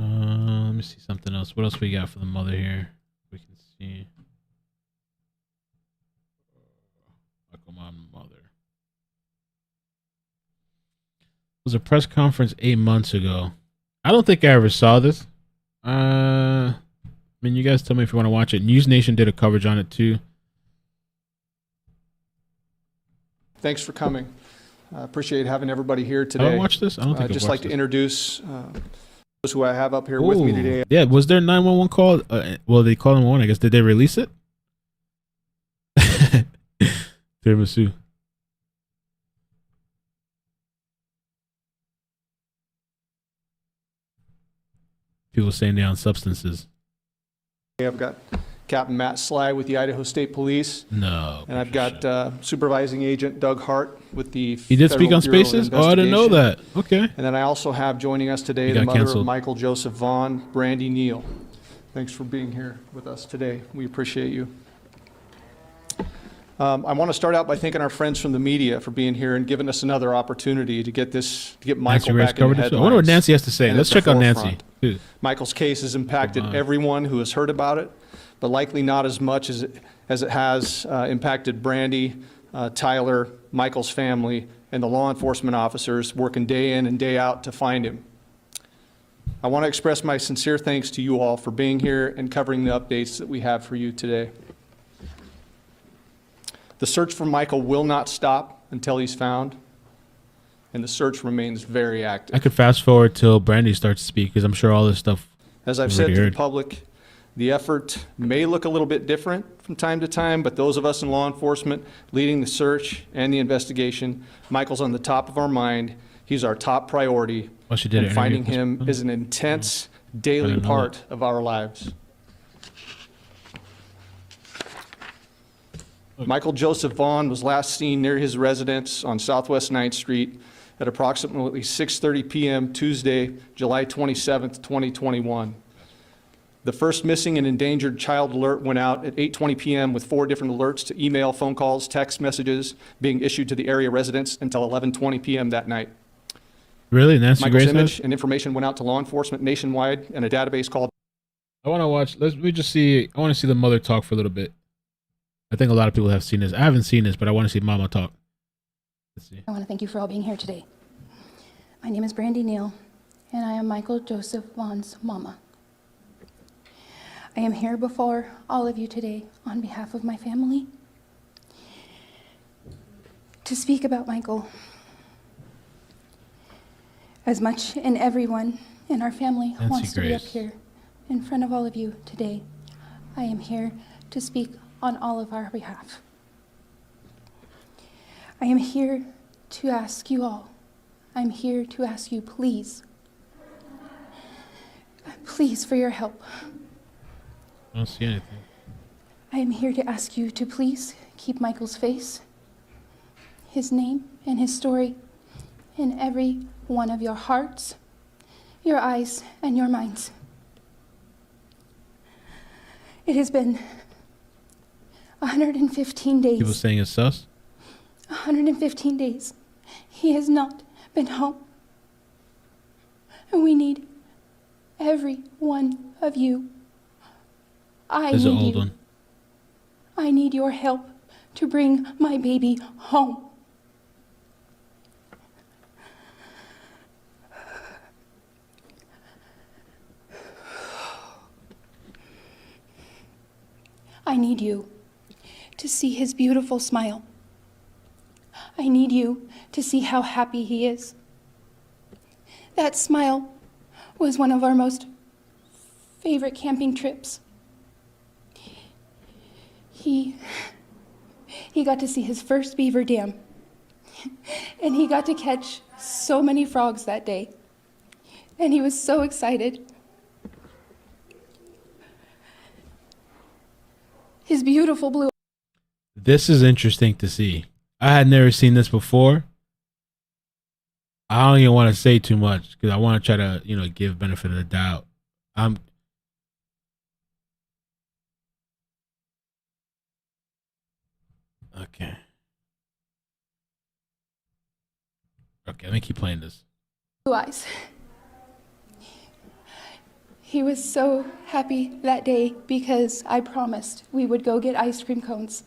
Let me see something else. What else we got for the mother here? We can see. Come on, mother. It was a press conference 8 months ago. I don't think I ever saw this. I mean, you guys tell me if you want to watch it. News Nation did a coverage on it too. Thanks for coming. I appreciate having everybody here today. Have I watched this? I don't think I'd I've just watched like to this. introduce those who I have up here with me today. Yeah, was there a 911 call? Well, they called 911, I guess. Did they release it? Tiramisu. People saying they're on substances. I've got Captain Matt Sly with the Idaho State Police. No. And I've got Supervising Agent Doug Hart with the He did speak on Federal Bureau of Spaces? Oh, I didn't know that. Investigation. Okay. And then I also have joining us today He the got mother canceled. of Michael Joseph Vaughn, Brandy Neal. Thanks for being here with us today. We appreciate you. I want to start out by thanking our friends from the media for being here and giving us another opportunity to get Michael Nancy back in the covered this. I headlines. wonder what Nancy has to say. and Let's at the check out Nancy. forefront. Good. Michael's case has impacted Come on. everyone who has heard about it, but likely not as much as it has impacted Brandy, Tyler, Michael's family, and the law enforcement officers working day in and day out to find him. I want to express my sincere thanks to you all for being here and covering the updates that we have for you today. The search for Michael will not stop until he's found, and the search remains very active. I could fast forward till Brandy starts to speak because I'm sure all this stuff. As I've we've said already to the heard. public, the effort may look a little bit different from time to time, but those of us in law enforcement leading the search and the investigation, Michael's on the top of our mind. He's our top priority, Oh, she did and an finding interview. him is an intense I daily didn't know part of our lives. Michael Joseph Vaughn was last seen near his residence on Southwest 9th Street at approximately 6:30 p.m. Tuesday, July 27th, 2021. The first missing and endangered child alert went out at 8:20 p.m. with 4 different alerts to email, phone calls, text messages being issued to the area residents until 11:20 p.m. that night. Really? Nancy Michael's Grace? image and information went out to law enforcement nationwide and a database called. I want to watch. I want to see the mother talk for a little bit. I think a lot of people have seen this. I haven't seen this, but I want to see Mama talk. Let's see. I want to thank you for all being here today. My name is Brandy Neal, and I am Michael Joseph Vaughn's mama. I am here before all of you today on behalf of my family to speak about Michael. As much and everyone in our family Nancy wants to be up Grace. here in front of all of you today. I am here to speak on all of our behalf. I am here to ask you all. I'm here to ask you, please, please for your help. I don't see anything. I am here to ask you to please keep Michael's face, his name, and his story in every one of your hearts, your eyes, and your minds. It has been 115 days. People saying it's sus? 115 days. He has not been home. And we need every one of you. There's an old one. I need your help to bring my baby home. I need you to see his beautiful smile. I need you to see how happy he is. That smile was one of our most favorite camping trips. He got to see his first beaver dam, and he got to catch so many frogs that day, and he was so excited. His beautiful blue. This is interesting to see. I had never seen this before. I don't even want to say too much because I want to try to, give benefit of the doubt. Okay. Okay, let me keep playing this. Blue eyes. He was so happy that day because I promised we would go get ice cream cones.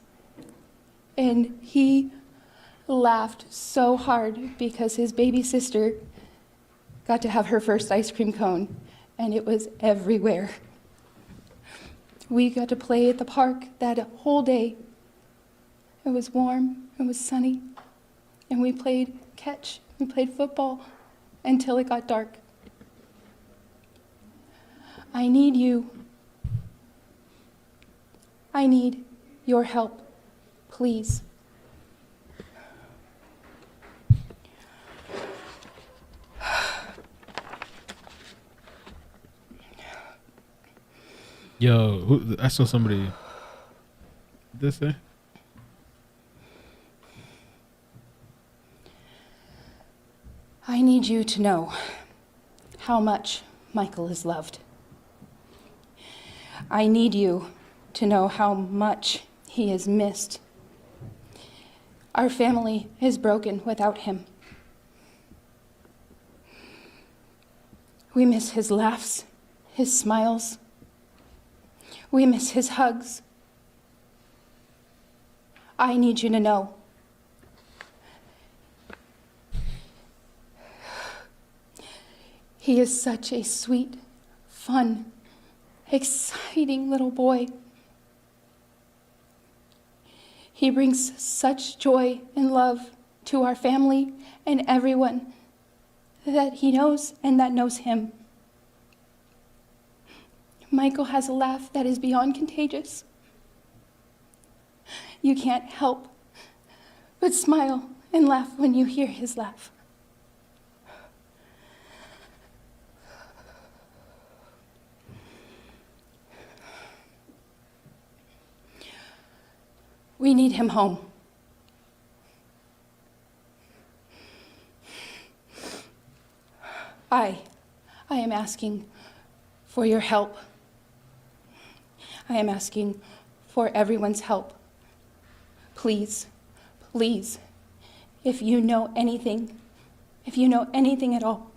And he laughed so hard because his baby sister got to have her first ice cream cone, and it was everywhere. We got to play at the park that whole day. It was warm, it was sunny, and we played catch, we played football until it got dark. I need you. I need your help, please. Yo, I saw somebody. This say? I need you to know how much Michael is loved. I need you to know how much he is missed. Our family is broken without him. We miss his laughs, his smiles. We miss his hugs. I need you to know. He is such a sweet, fun, exciting little boy. He brings such joy and love to our family and everyone that he knows and that knows him. Michael has a laugh that is beyond contagious. You can't help but smile and laugh when you hear his laugh. We need him home. I am asking for your help. I am asking for everyone's help. Please, please, if you know anything at all,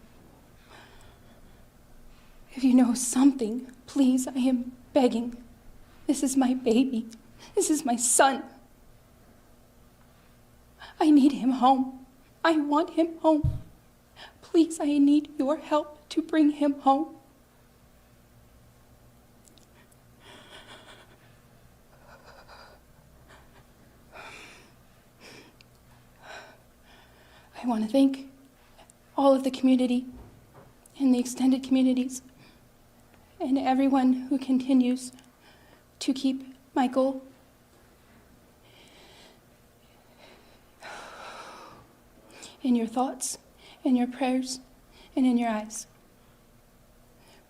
if you know something, please, I am begging. This is my baby. This is my son. I need him home. I want him home. Please, I need your help to bring him home. I want to thank all of the community and the extended communities and everyone who continues to keep Michael in your thoughts, in your prayers, and in your eyes.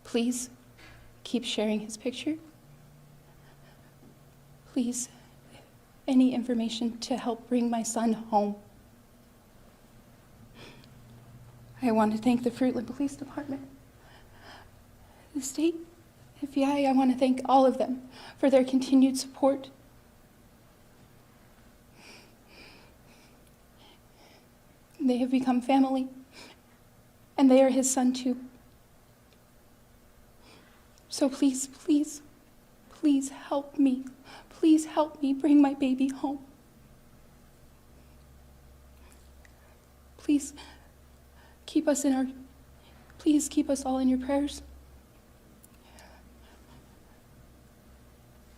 Please keep sharing his picture. Please, any information to help bring my son home. I want to thank the Fruitland Police Department, the state, FBI. I want to thank all of them for their continued support. They have become family, and they are his son too. So please, please, please help me. Please help me bring my baby home. Please keep us all in your prayers.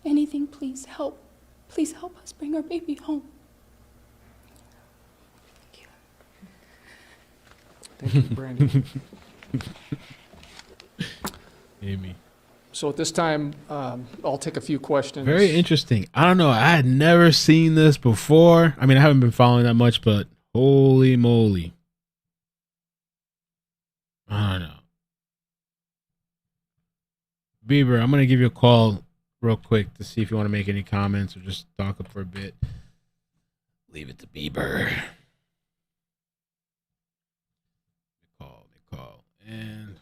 Anything, please help. Please help us bring our baby home. Thank you, Brandy. Amy. So at this time, I'll take a few questions. Very interesting. I don't know. I had never seen this before. I mean, I haven't been following that much, but holy moly. I don't know. Bieber, I'm going to give you a call real quick to see if you want to make any comments or just talk up for a bit. Leave it to Bieber. Call. And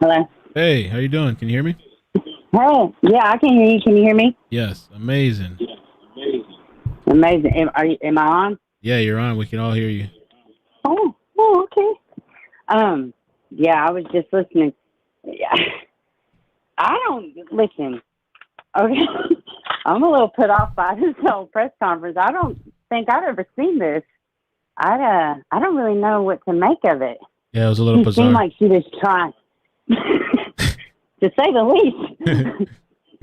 Hello. hey, how you doing? Can you hear me? Hey, yeah, I can hear you. Can you hear me? Yes, amazing. Amazing. Am I on? Yeah, you're on. We can all hear you. Oh, okay. Yeah, I was just listening. Yeah. I don't listen. Okay. I'm a little put off by this whole press conference. I don't think I've ever seen this. I don't really know what to make of it. Yeah, it was a little bizarre. It seemed like she was trying, to say the least.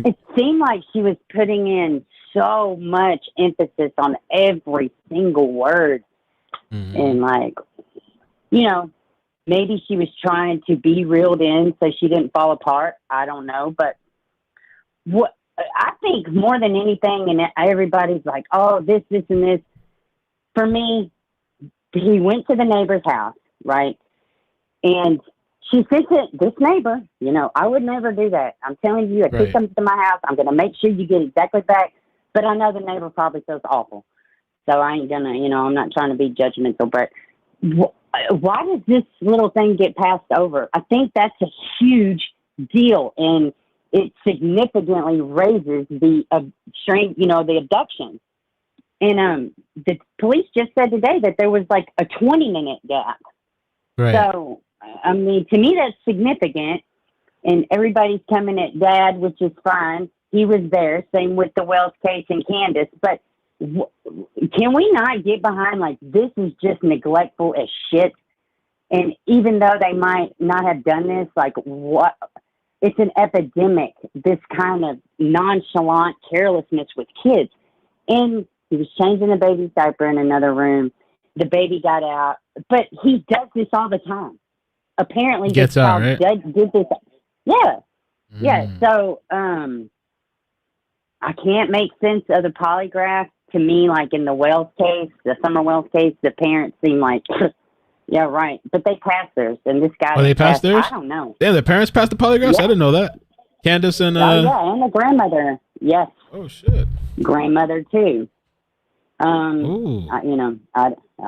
It seemed like she was putting in so much emphasis on every single word. Mm-hmm. And like, you know, maybe she was trying to be reeled in so she didn't fall apart. I don't know. But what I think more than anything, and everybody's like, oh, this, and this. For me, he went to the neighbor's house, right? And she said to this neighbor, you know, I would never do that. I'm telling you, if he comes to my house, I'm going to make sure you get exactly back. But I know the neighbor probably feels awful. So I ain't going to, you know, I'm not trying to be judgmental. But why does this little thing get passed over? I think that's a huge deal. And it significantly raises the the abduction. And the police just said today that there was like a 20-minute gap. Right. So, I mean, to me, that's significant. And everybody's coming at Dad, which is fine. He was there. Same with the Wells case and Candace. But can we not get behind, like, this is just neglectful as shit? And even though they might not have done this, like, what? It's an epidemic, this kind of nonchalant carelessness with kids. And he was changing the baby's diaper in another room. The baby got out. But he does this all the time. Apparently, gets this out, child right? did this. Yeah. Yeah. So, I can't make sense of the polygraph. To me, like in the Wells case, the Summer Wells case, the parents seem like, yeah, right. But they passed theirs. And this guy. Oh, they passed theirs? I don't know. Yeah, the parents passed the polygraphs? Yeah. I didn't know that. Candace and... yeah, and the grandmother. Yes. Oh, shit. Grandmother, too. Ooh. I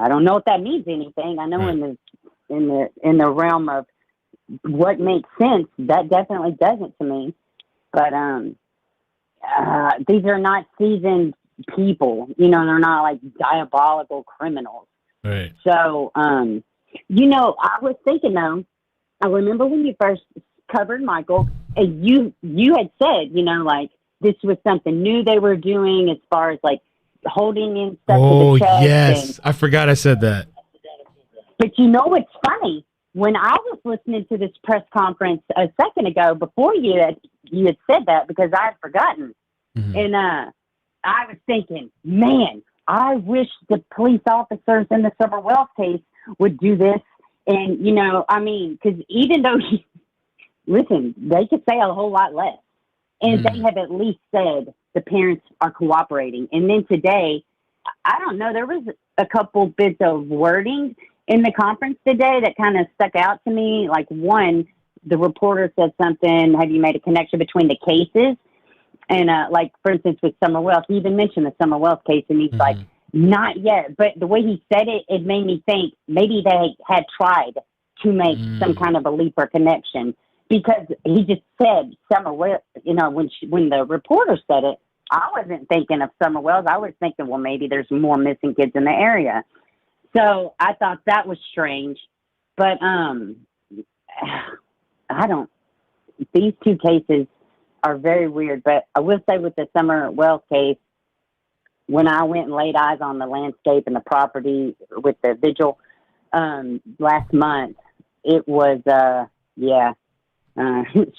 don't know if that means anything. I know in the realm of what makes sense, that definitely doesn't to me. But these are not seasoned people. You know, they're not like diabolical criminals. Right. So, you know, I was thinking though, I remember when you first covered Michael, and you had said, you know, like this was something new they were doing as far as like holding in stuff to the chest. Yes. I forgot I said that. But you know what's funny? When I was listening to this press conference a second ago, before you had said that, because I had forgotten, and I was thinking, man, I wish the police officers in the Summer Wells case would do this. And, you know, I mean, because even though, listen, they could say a whole lot less. And they have at least said the parents are cooperating. And then today, I don't know, there was a couple bits of wording in the conference today that kind of stuck out to me. Like, one, the reporter said something, have you made a connection between the cases? And, like, for instance, with Summer Wells, he even mentioned the Summer Wells case, and he's like, not yet. But the way he said it, it made me think maybe they had tried to make some kind of a leap or connection, because he just said Summer Wells. You know, when the reporter said it, I wasn't thinking of Summer Wells. I was thinking, well, maybe there's more missing kids in the area. So I thought that was strange. But these two cases are very weird. But I will say with the Summer Wells case, when I went and laid eyes on the landscape and the property with the vigil last month, it was,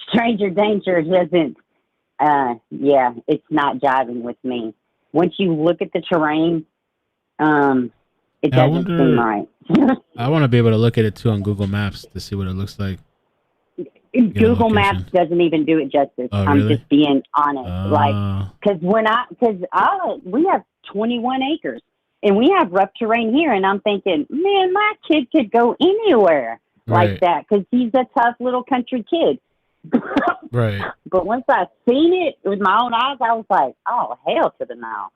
stranger danger doesn't, it's not jiving with me. Once you look at the terrain, it doesn't seem right. I want to be able to look at it too on Google Maps to see what it looks like. Google Maps doesn't even do it justice. Oh, I'm really? just being honest. We have 21 acres and we have rough terrain here, and I'm thinking, man, my kid could go anywhere like that because he's a tough little country kid. Right. But once I seen it with my own eyes, I was like, oh, hell to the no.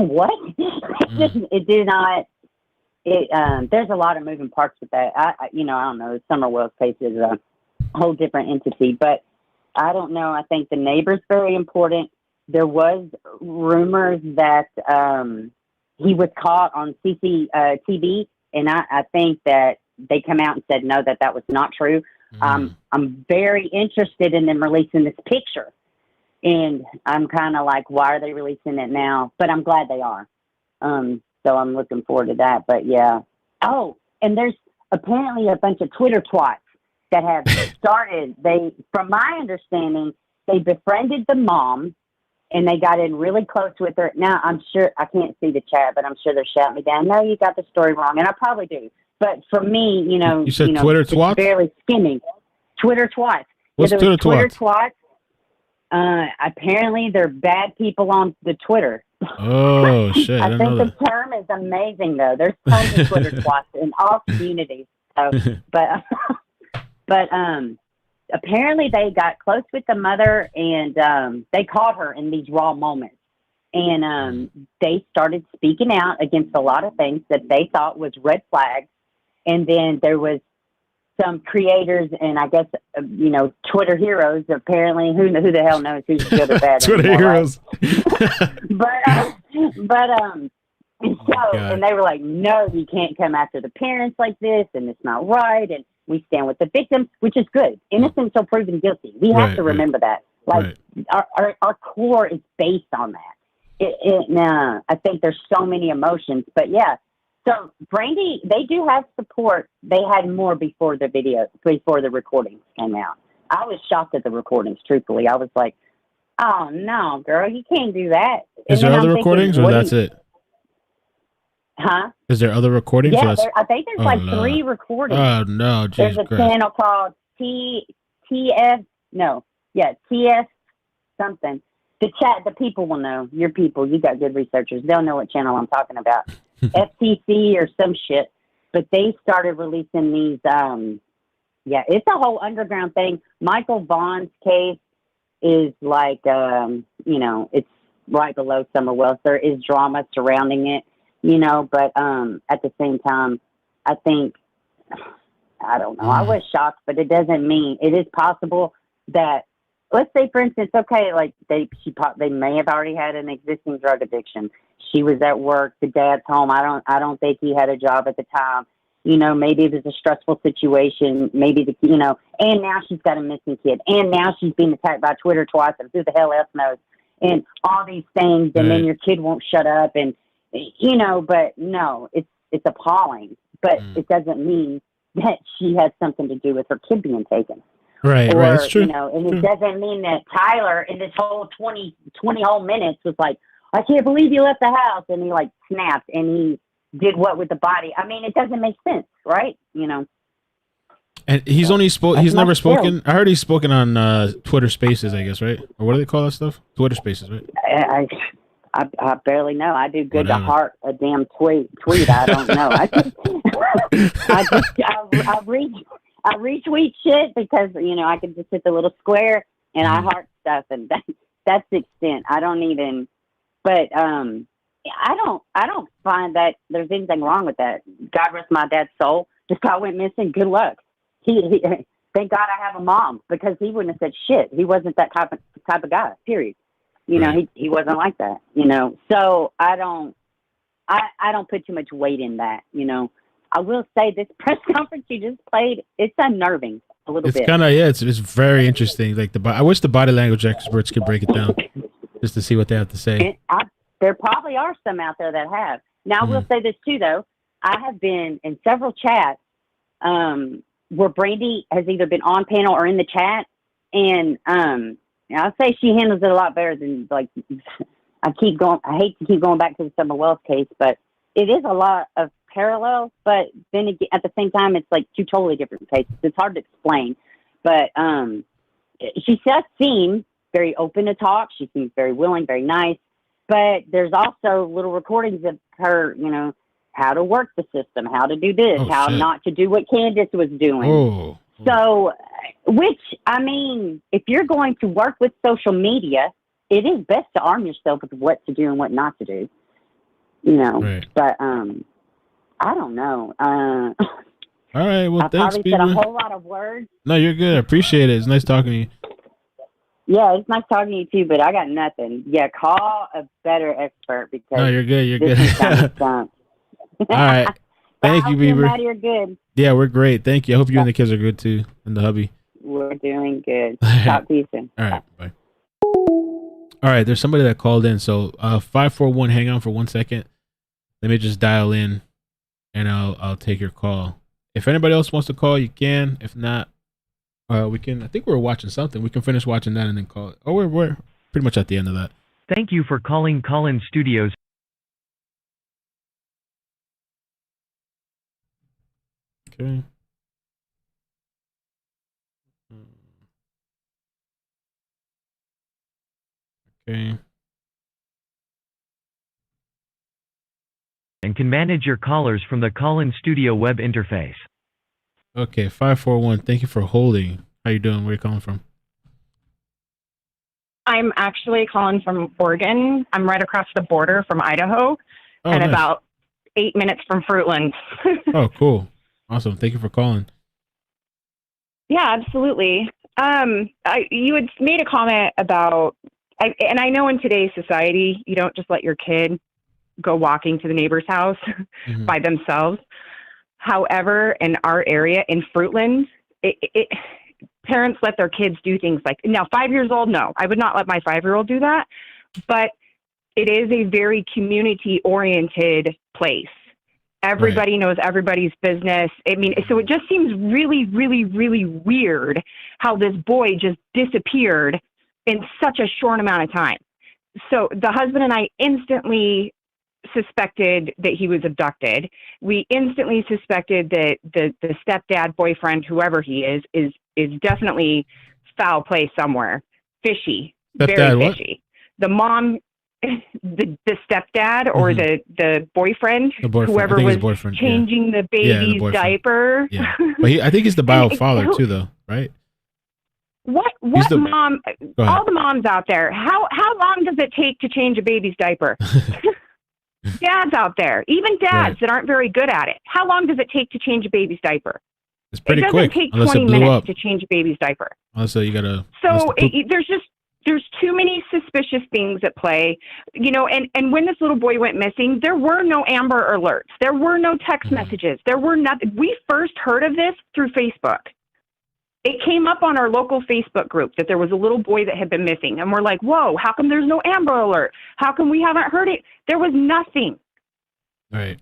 What? It did not. There's a lot of moving parts with that. I don't know. The Summer Wells case is a whole different entity, but I don't know. I think the neighbor's very important. There was rumors that he was caught on CCTV, and I think that they come out and said no, that was not true. I'm very interested in them releasing this picture, and I'm kind of like, why are they releasing it now? But I'm glad they are. So I'm looking forward to that. But yeah. Oh, and there's apparently a bunch of Twitter twats that have started. From my understanding, they befriended the mom and they got in really close with her. Now, I'm sure, I can't see the chat, but I'm sure they're shouting me down. No, you got the story wrong. And I probably do. But for me, you said Twitter twats? Barely skimming. Twitter twats. What's Twitter twats? Apparently they're bad people on the Twitter. Oh, shit. I think the term is amazing, though. There's tons of Twitter twats in all communities. So, but apparently they got close with the mother, and they caught her in these raw moments. And they started speaking out against a lot of things that they thought was red flags. And then there was some creators and I guess, Twitter heroes, apparently, who the hell knows who's good or bad. Twitter heroes. And they were like, no, you can't come after the parents like this, and it's not right. And we stand with the victims, which is good. Innocent until proven guilty. We have to remember that. Like our core is based on that. I think there's so many emotions, but yeah. So Brandy, they do have support. They had more before the recordings came out. I was shocked at the recordings, truthfully. I was like, oh no, girl, you can't do that. Is there other recordings or that's it? Huh? Is there other recordings? Yeah, I think there's 3 recordings. Oh no, Jesus There's a Christ. channel called TS something. The people will know. Your people, you got good researchers. They'll know what channel I'm talking about. FTC or some shit. But they started releasing these, it's a whole underground thing. Michael Vaughn's case is like, it's right below Summer Wells. There is drama surrounding it, but at the same time, I think, I don't know. I was shocked, but it doesn't mean it is possible that, let's say, for instance, okay, like they may have already had an existing drug addiction. She was at work. The dad's home. I don't think he had a job at the time. Maybe it was a stressful situation. Maybe and now she's got a missing kid. And now she's being attacked by Twitter twice, and who the hell else knows? And all these things, and then your kid won't shut up, and but no, it's appalling. But it doesn't mean that she has something to do with her kid being taken. Right, that's true. And it doesn't mean that Tyler in this whole 20 whole minutes was like, I can't believe you left the house. And he like snapped and he did what with the body? I mean, it doesn't make sense, right? You know. And he's only he's never spoken. I heard he's spoken on Twitter Spaces, I guess, right? Or what do they call that stuff? Twitter Spaces, right? I barely know. I do good to heart a damn tweet. I don't know. I retweet shit because, you know, I can just hit the little square and I heart stuff, and that's the extent. I don't even, but I don't find that there's anything wrong with that. God rest my dad's soul. This guy went missing. Good luck. He thank God I have a mom, because he wouldn't have said shit. He wasn't that type of guy. Period. You know, he wasn't like that. You know, so I don't put too much weight in that. You know, I will say this press conference you just played, it's unnerving a little bit. It's kind of it's very interesting. Like I wish the body language experts could break it down just to see what they have to say. There probably are some out there that have. Now I will say this too, though. I have been in several chats where Brandy has either been on panel or in the chat, and I'll say she handles it a lot better than, like, I hate to keep going back to the Summer Wells case, but it is a lot of parallels, but then again, at the same time, it's like two totally different cases. It's hard to explain, but she does seem very open to talk. She seems very willing, very nice, but there's also little recordings of her, you know, how to work the system, how to do this, not to do what Candace was doing. So, which, I mean, if you're going to work with social media, it is best to arm yourself with what to do and what not to do, you know. Right. But I don't know. All right, well, I thanks, probably said a whole lot of words. No, you're good. I appreciate it. It's nice talking to you. Yeah, it's nice talking to you too, but I got nothing. Yeah, call a better expert, because no, you're good. You're this good. is kind of stunk. All right. Thank you, Bieber. Maddie, you're good. Yeah, we're great. Thank you. I hope you and the kids are good too, and the hubby. We're doing good. Talk to you soon. All right. Bye. All right. There's somebody that called in. So 541, hang on for 1 second. Let me just dial in, and I'll take your call. If anybody else wants to call, you can. If not, we can. I think we're watching something. We can finish watching that and then call it. Oh, we're pretty much at the end of that. Thank you for calling Collin Studios. Okay. Okay. And can manage your callers from the Collin Studio web interface. Okay, 541. Thank you for holding. How you doing? Where are you calling from? I'm actually calling from Oregon. I'm right across the border from Idaho, and nice. about 8 minutes from Fruitland. Oh, cool. Awesome. Thank you for calling. Yeah, absolutely. You had made a comment about, and I know in today's society, you don't just let your kid go walking to the neighbor's house by themselves. However, in our area, in Fruitland, parents let their kids do things like, now 5 years old, no, I would not let my 5-year-old do that, but it is a very community-oriented place. Everybody knows everybody's business. I mean, so it just seems really, really, really weird how this boy just disappeared in such a short amount of time. So the husband and I instantly suspected that he was abducted. We instantly suspected that the stepdad, boyfriend, whoever he is definitely foul play somewhere. Fishy. Very fishy. The mom, the stepdad or the boyfriend, whoever was changing the baby's diaper. Yeah. But I think he's the bio father too, though, right? What mom? All the moms out there. How long does it take to change a baby's diaper? Dads out there, even dads that aren't very good at it. How long does it take to change a baby's diaper? It's pretty quick. It doesn't take 20 minutes to change a baby's diaper. Also, you gotta. So there's too many suspicious things at play, you know. And when this little boy went missing, there were no Amber Alerts. There were no text messages. There were nothing. We first heard of this through Facebook. It came up on our local Facebook group that there was a little boy that had been missing. And we're like, whoa, how come there's no Amber Alert? How come we haven't heard it? There was nothing. Right.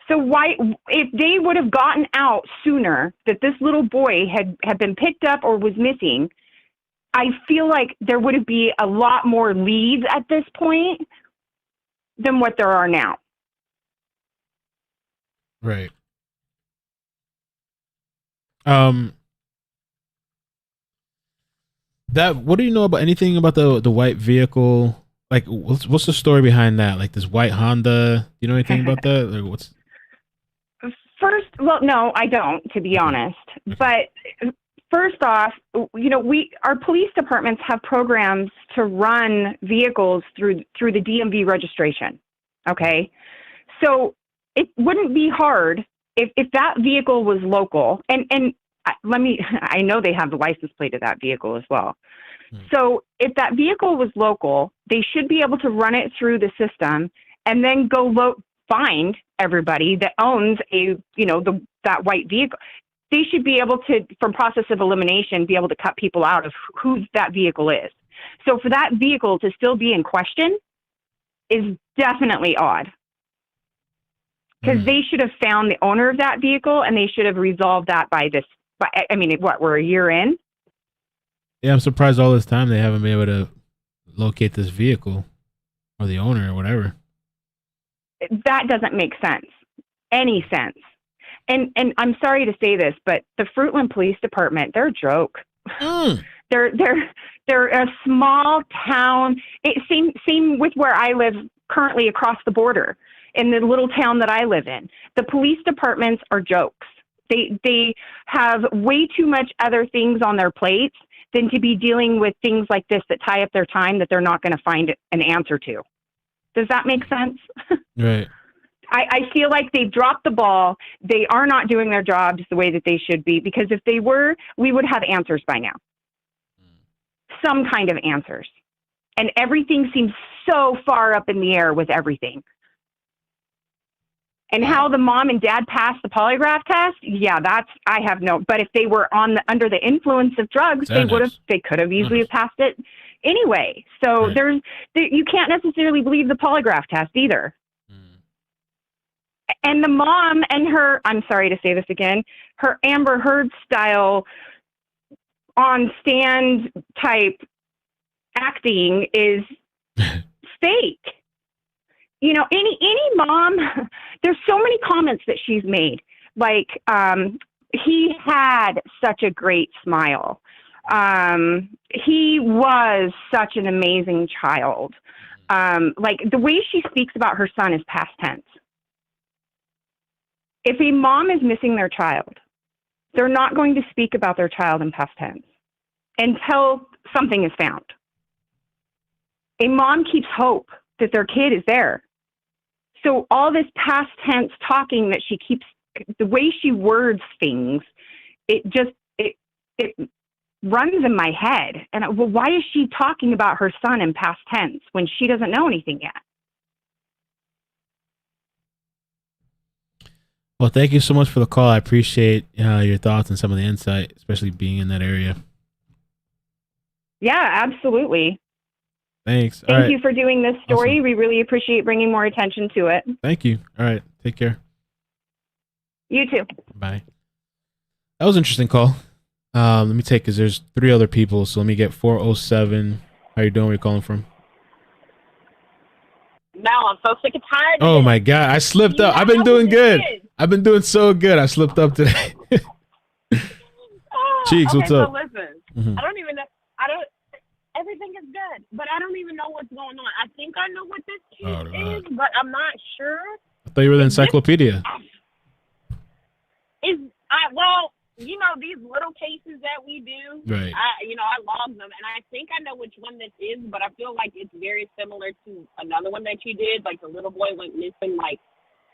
So why, if they would have gotten out sooner that this little boy had been picked up or was missing, I feel like there would be a lot more leads at this point than what there are now. Right. What do you know about anything about the white vehicle? Like, what's the story behind that? Like this white Honda. Do you know anything about that? Like, what's First, well, no, I don't, to be honest. But first off, our police departments have programs to run vehicles through the DMV registration. Okay, so it wouldn't be hard if that vehicle was local. And I know they have the license plate of that vehicle as well. So if that vehicle was local, they should be able to run it through the system and then go find everybody that owns that white vehicle. They should be able to, from process of elimination, be able to cut people out of who that vehicle is. So for that vehicle to still be in question is definitely odd. Because they should have found the owner of that vehicle and they should have resolved that we're a year in? Yeah, I'm surprised all this time they haven't been able to locate this vehicle or the owner or whatever. That doesn't make sense. Any sense. And I'm sorry to say this, but the Fruitland Police Department, they're a joke. They're a small town. Same with where I live currently across the border in the little town that I live in. The police departments are jokes. They have way too much other things on their plates than to be dealing with things like this that tie up their time that they're not going to find an answer to. Does that make sense? Right. I feel like they've dropped the ball. They are not doing their jobs the way that they should be, because if they were, we would have answers by now. Some kind of answers. And everything seems so far up in the air with everything. And how the mom and dad passed the polygraph test, I have no. But if they were under the influence of drugs, they could have easily passed it anyway. So you can't necessarily believe the polygraph test either. And the mom and her, I'm sorry to say this again, her Amber Heard style on stand type acting is fake. Any mom, there's so many comments that she's made. Like, he had such a great smile. He was such an amazing child. Like, the way she speaks about her son is past tense. If a mom is missing their child, they're not going to speak about their child in past tense until something is found. A mom keeps hope that their kid is there. So all this past tense talking that she keeps, the way she words things, it runs in my head. And why is she talking about her son in past tense when she doesn't know anything yet? Well, thank you so much for the call. I appreciate your thoughts and some of the insight, especially being in that area. Yeah, absolutely. Thanks. Thank you for doing this story. Awesome. We really appreciate bringing more attention to it. Thank you. All right. Take care. You too. Bye. That was an interesting call. Let me take, because there's 3 other people. So let me get 407. How you doing? Where you calling from? No, I'm so sick and tired. Oh my God. I slipped up. I've been doing good. I've been doing so good. I slipped up today. Cheeks, what's up? So listen, I don't even know. Everything is good, but I don't even know what's going on. I think I know what this case is, but I'm not sure. I thought you were the encyclopedia. Well, these little cases that we do, right. I log them, and I think I know which one this is, but I feel like it's very similar to another one that you did. Like, the little boy went missing, like,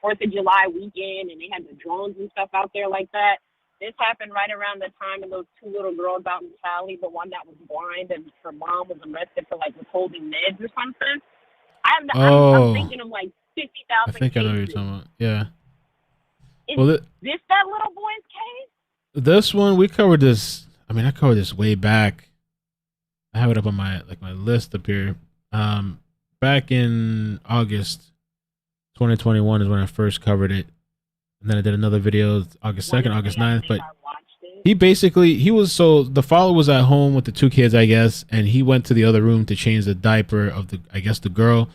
4th of July weekend, and they had the drones and stuff out there like that. This happened right around the time of those 2 little girls out in Cali, the one that was blind and her mom was arrested for, like, withholding meds or something. I'm thinking of, like, 50,000 I think I know what you're talking about. Yeah. Is this that little boy's case? This one, we covered this. I mean, I covered this way back. I have it up on my list up here. Back in August 2021 is when I first covered it. And then I did another video August 2nd, August 9th. But the father was at home with the 2 kids, I guess. And he went to the other room to change the diaper of the girl.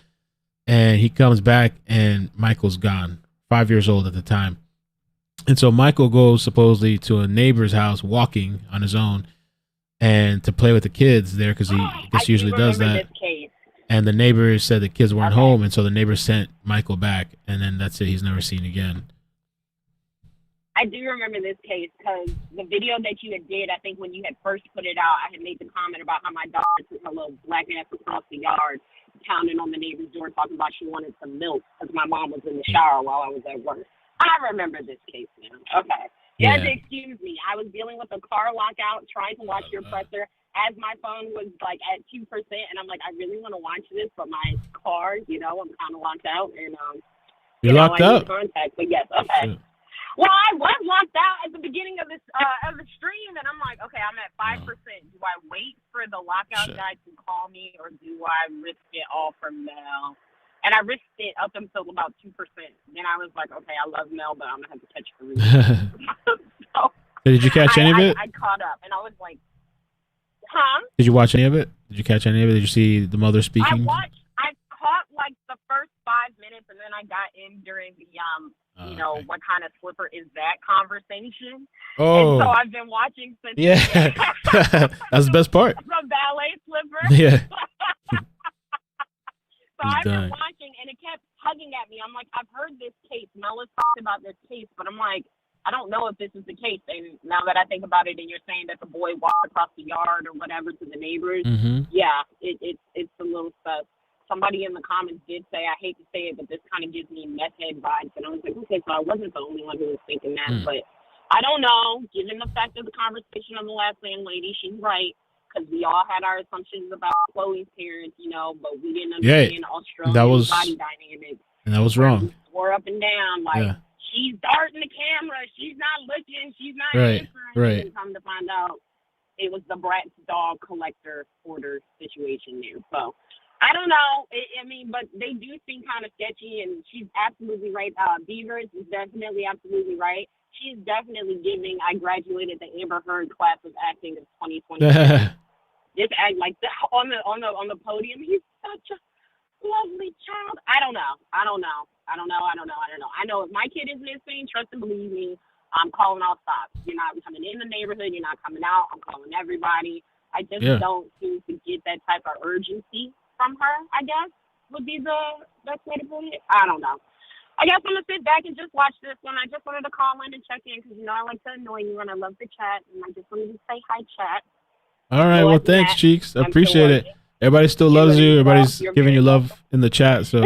and he comes back and Michael's gone, 5 years old at the time. And so Michael goes supposedly to a neighbor's house walking on his own and to play with the kids there because he I guess usually does that. And the neighbors said the kids weren't home, and so the neighbors sent Michael back, and then that's it. He's never seen again. I do remember this case because the video that you had did, I think when you had first put it out, I had made the comment about how my daughter took her little black ass across the yard, pounding on the neighbor's door, talking about she wanted some milk because my mom was in the shower while I was at work. I remember this case now. Okay. You have to excuse me. I was dealing with a car lockout, trying to watch your presser as my phone was like at 2%, and I'm like, I really want to watch this, but my car, I'm kind of locked out, and You're locked I up. need contact. But yes, okay. Well, I was locked out at the beginning of this of the stream, and I'm like, okay, I'm at 5%. Do I wait for the lockout guy to call me, or do I risk it all for Mel? And I risked it up until about 2%. Then I was like, okay, I love Mel, but I'm gonna have to catch the reason. So Did you catch any of it? I caught up, and I was like, huh? Did you watch any of it? Did you catch any of it? Did you see the mother speaking? I caught like the first 5 minutes, and then I got in during the what kind of slipper is that conversation. Oh. And so I've been watching since. Yeah. That's the best part. The ballet slipper. Yeah. So I've been watching, and it kept tugging at me. I'm like, I've heard this case. Mel has talked about this case, but I'm like, I don't know if this is the case. And now that I think about it, and you're saying that the boy walked across the yard or whatever to the neighbors, yeah, it's a little sus. Somebody in the comments did say, I hate to say it, but this kind of gives me meth head vibes. And I was like, okay, so I wasn't the only one who was thinking that. But I don't know. Given the fact of the conversation of the last landlady, she's right. Because we all had our assumptions about Chloe's parents, but we didn't understand Australian body dynamics. And that was wrong. We swore up and down, like, she's darting the camera, she's not looking, she's not answering. Right. And come to find out, it was the Bratz dog collector order situation there. So, I don't know. But they do seem kind of sketchy, and she's absolutely right. Beavers is definitely absolutely right. She's definitely giving, I graduated the Amber Heard class of acting of 2020. This act like on the podium, he's such a lovely child. I don't know. I know if my kid is missing, trust and believe me, I'm calling all stops. You're not coming in the neighborhood. You're not coming out. I'm calling everybody. I just don't seem to get that type of urgency from her, I guess, would be the best way to put it. I don't know. I guess I'm going to sit back and just watch this one. I just wanted to call in and check in because, I like to annoy you and I love the chat. And I just wanted to say hi, chat. All right. Well, thanks, Cheeks. I appreciate it. Everybody still loves you. Everybody's giving you love in the chat. So,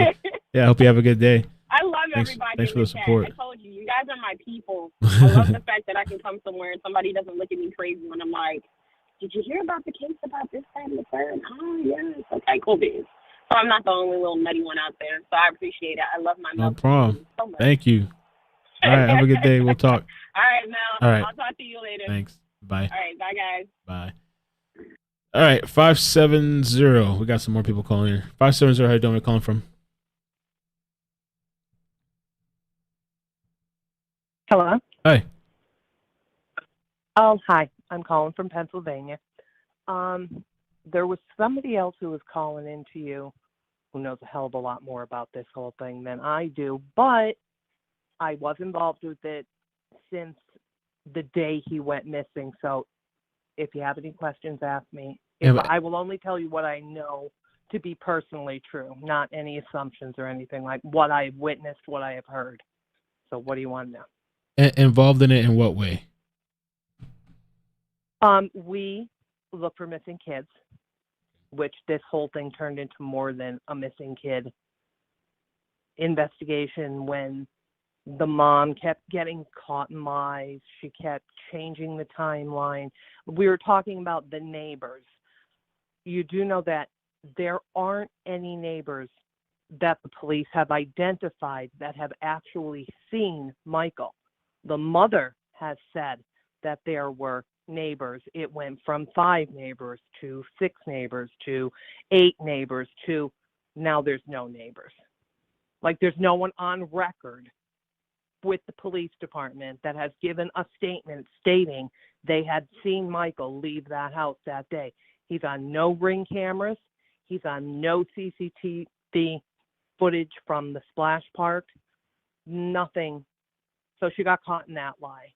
yeah, I hope you have a good day. I love everybody. Thanks for the support. I told you guys are my people. I love the fact that I can come somewhere and somebody doesn't look at me crazy when I'm like, did you hear about the case about this, that, and the third? Oh, yes. Okay, cool, biz. So I'm not the only little nutty one out there. So I appreciate it. I love my No problem. So much. Thank you. All right. Have a good day. We'll talk. All right, Mel. All right. I'll talk to you later. Thanks. Bye. All right. Bye, guys. Bye. All right. 570. We got some more people calling here. 570. How you doing? Where you calling from? Hello. Hi. Oh, hi. I'm calling from Pennsylvania. There was somebody else who was calling into you who knows a hell of a lot more about this whole thing than I do, but I was involved with it since the day he went missing. So if you have any questions, ask me. I will only tell you what I know to be personally true, not any assumptions or anything, like what I've witnessed, what I have heard. So what do you want to know? Involved in it in what way? We look for missing kids, which this whole thing turned into more than a missing kid investigation when the mom kept getting caught in lies. She kept changing the timeline. We were talking about the neighbors. You do know that there aren't any neighbors that the police have identified that have actually seen Michael. The mother has said that there were neighbors. It went from 5 neighbors to 6 neighbors to 8 neighbors to now there's no neighbors. Like there's no one on record with the police department that has given a statement stating they had seen Michael leave that house that day. He's on no ring cameras. He's on no CCTV footage from the splash park. Nothing. So she got caught in that lie.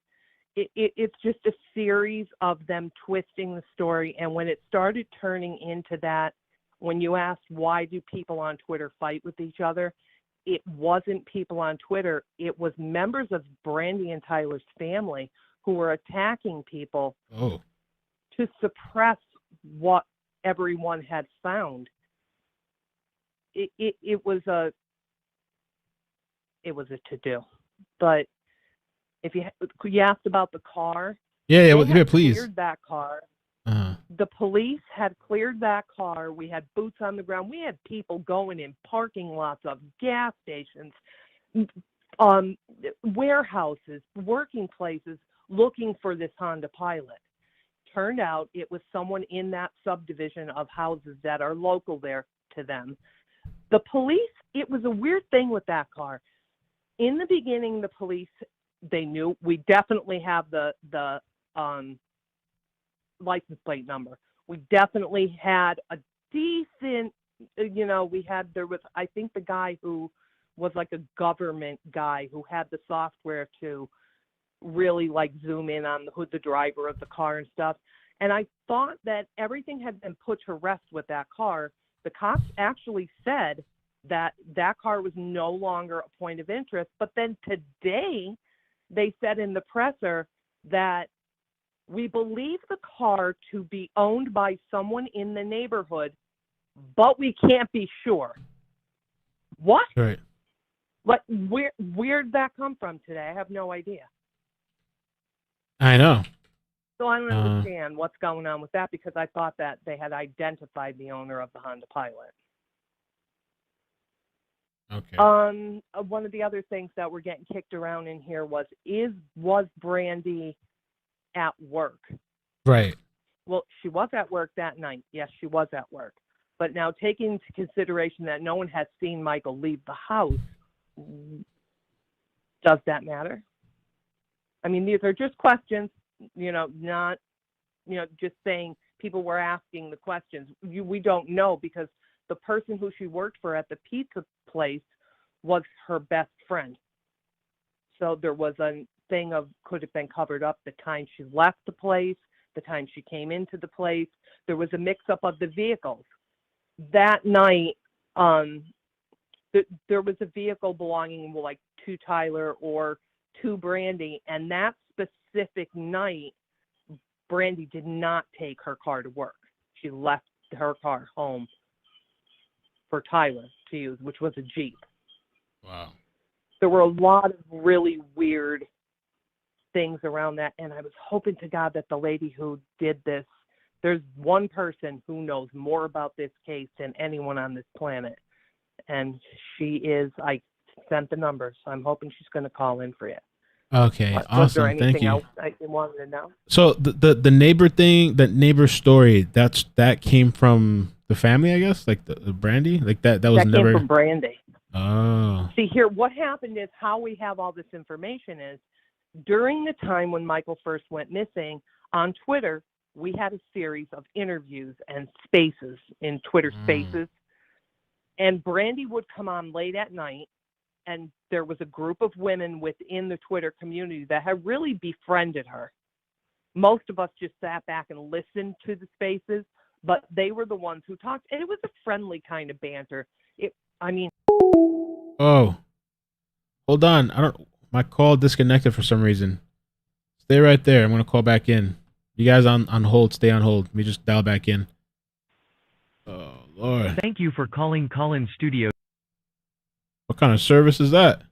It's just a series of them twisting the story. And when it started turning into that, when you asked why do people on Twitter fight with each other, it wasn't people on Twitter. It was members of Brandy and Tyler's family who were attacking people to suppress what everyone had found. It was a to-do. But if you asked about the car, yeah, please. Cleared that car. The police had cleared that car. We had boots on the ground. We had people going in parking lots of gas stations, warehouses, working places, looking for this Honda Pilot. Turned out it was someone in that subdivision of houses that are local there to them. The police, it was a weird thing with that car. In the beginning, the police, they knew we definitely have the license plate number. We definitely had a decent, there was, I think the guy who was like a government guy who had the software to really like zoom in on the driver of the car and stuff. And I thought that everything had been put to rest with that car. The cops actually said that that car was no longer a point of interest. But then today they said in the presser that we believe the car to be owned by someone in the neighborhood, but we can't be sure. What? Right. Like, where'd that come from today? I have no idea. I know. So I don't understand what's going on with that, because I thought that they had identified the owner of the Honda Pilot. Okay. One of the other things that were getting kicked around in here was Brandy at work? Right. Well, she was at work that night. Yes, she was at work. But now, taking into consideration that no one has seen Michael leave the house, does that matter? I mean, these are just questions, not, just saying people were asking the questions. We don't know, because the person who she worked for at the pizza place was her best friend. So there was a thing of, could have been covered up the time she left the place, the time she came into the place. There was a mix-up of the vehicles. That night, there was a vehicle belonging like to Tyler or to Brandy, and that specific night, Brandy did not take her car to work. She left her car home for Tyler to use, which was a Jeep. Wow. There were a lot of really weird things around that, and I was hoping to God that the lady who did this, there's one person who knows more about this case than anyone on this planet, and I sent the number, so I'm hoping she's going to call in for you. Okay, awesome. Was there anything Thank you. else that you wanted to know? So the neighbor thing, that neighbor story, that came from the family, I guess, like the Brandy, like that was that never came from Brandy. Oh. See, here, what happened is, how we have all this information is, during the time when Michael first went missing, on Twitter, we had a series of interviews and spaces in Twitter spaces. And Brandy would come on late at night, and there was a group of women within the Twitter community that had really befriended her. Most of us just sat back and listened to the spaces, but they were the ones who talked, and it was a friendly kind of banter. Oh. Hold on. My call disconnected for some reason. Stay right there. I'm going to call back in. You guys on hold, stay on hold. Let me just dial back in. Oh, Lord. Thank you for calling Call-In Studio. What kind of service is that?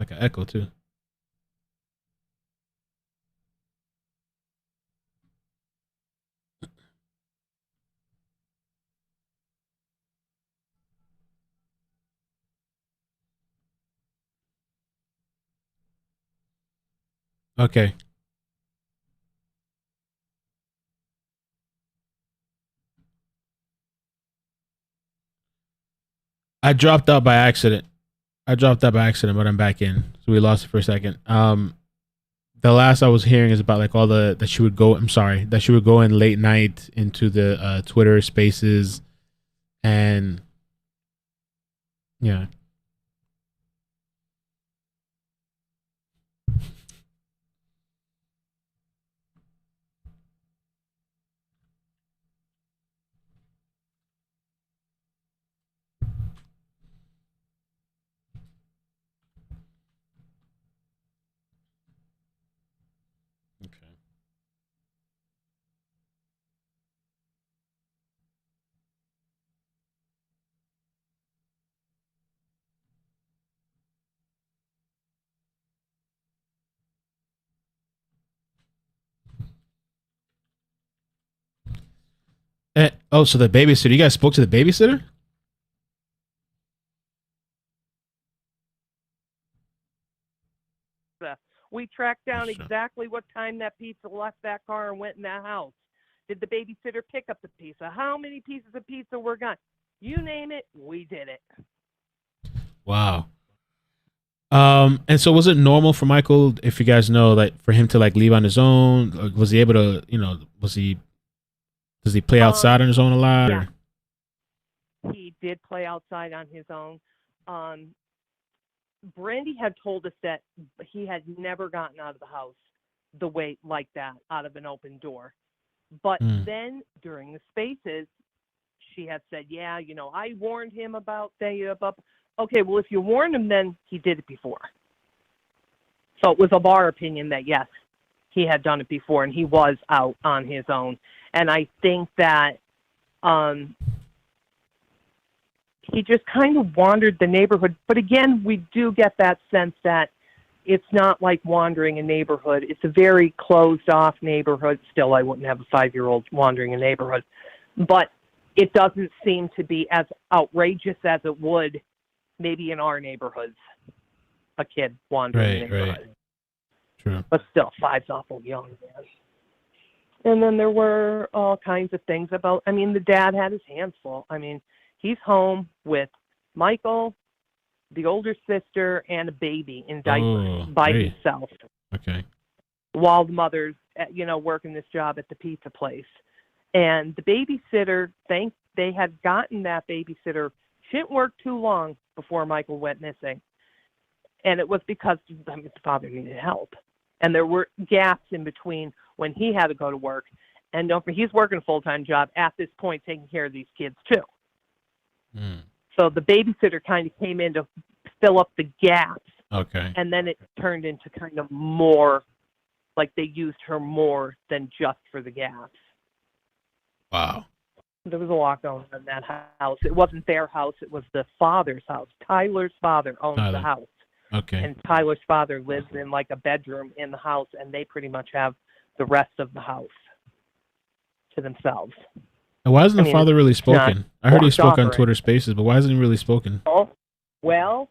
Like an echo, too. Okay. I dropped out by accident. But I'm back in. So we lost it for a second. the last I was hearing is about like all that she would go. I'm sorry, that she would go in late night into the Twitter Spaces, and yeah. Oh, so the babysitter. You guys spoke to the babysitter? We tracked down exactly what time that pizza left that car and went in that house. Did the babysitter pick up the pizza? How many pieces of pizza were gone? You name it, we did it. Wow. And so was it normal for Michael, if you guys know, like for him to like leave on his own? Or was he able to, does he play outside on his own a lot? Yeah. Or? He did play outside on his own. Brandy had told us that he had never gotten out of the house the way like that, out of an open door. But then during the Spaces, she had said, yeah, I warned him about okay, well, if you warned him, then he did it before. So it was of our opinion that, yes, he had done it before and he was out on his own. And I think that he just kind of wandered the neighborhood. But again, we do get that sense that it's not like wandering a neighborhood. It's a very closed-off neighborhood. Still, I wouldn't have a 5-year-old wandering a neighborhood. But it doesn't seem to be as outrageous as it would maybe in our neighborhoods, a kid wandering a neighborhood. Right. True. But still, 5's awful young, man. And then there were all kinds of things about, the dad had his hands full. He's home with Michael, the older sister, and a baby in diapers by himself. Okay. While the mother's, working this job at the pizza place. And the babysitter, they had gotten that babysitter. She didn't work too long before Michael went missing. And it was because the father needed help. And there were gaps in between when he had to go to work. And he's working a full-time job at this point, taking care of these kids too. So the babysitter kind of came in to fill up the gaps. Okay. And then it turned into kind of more, like they used her more than just for the gaps. Wow. There was a lot going on in that house. It wasn't their house. It was the father's house. Tyler's father owns the house. Okay. And Tyler's father lives in like a bedroom in the house, and they pretty much have the rest of the house to themselves. And why hasn't the father really spoken? I heard he spoke on Twitter Spaces, but why hasn't he really spoken? Oh, well,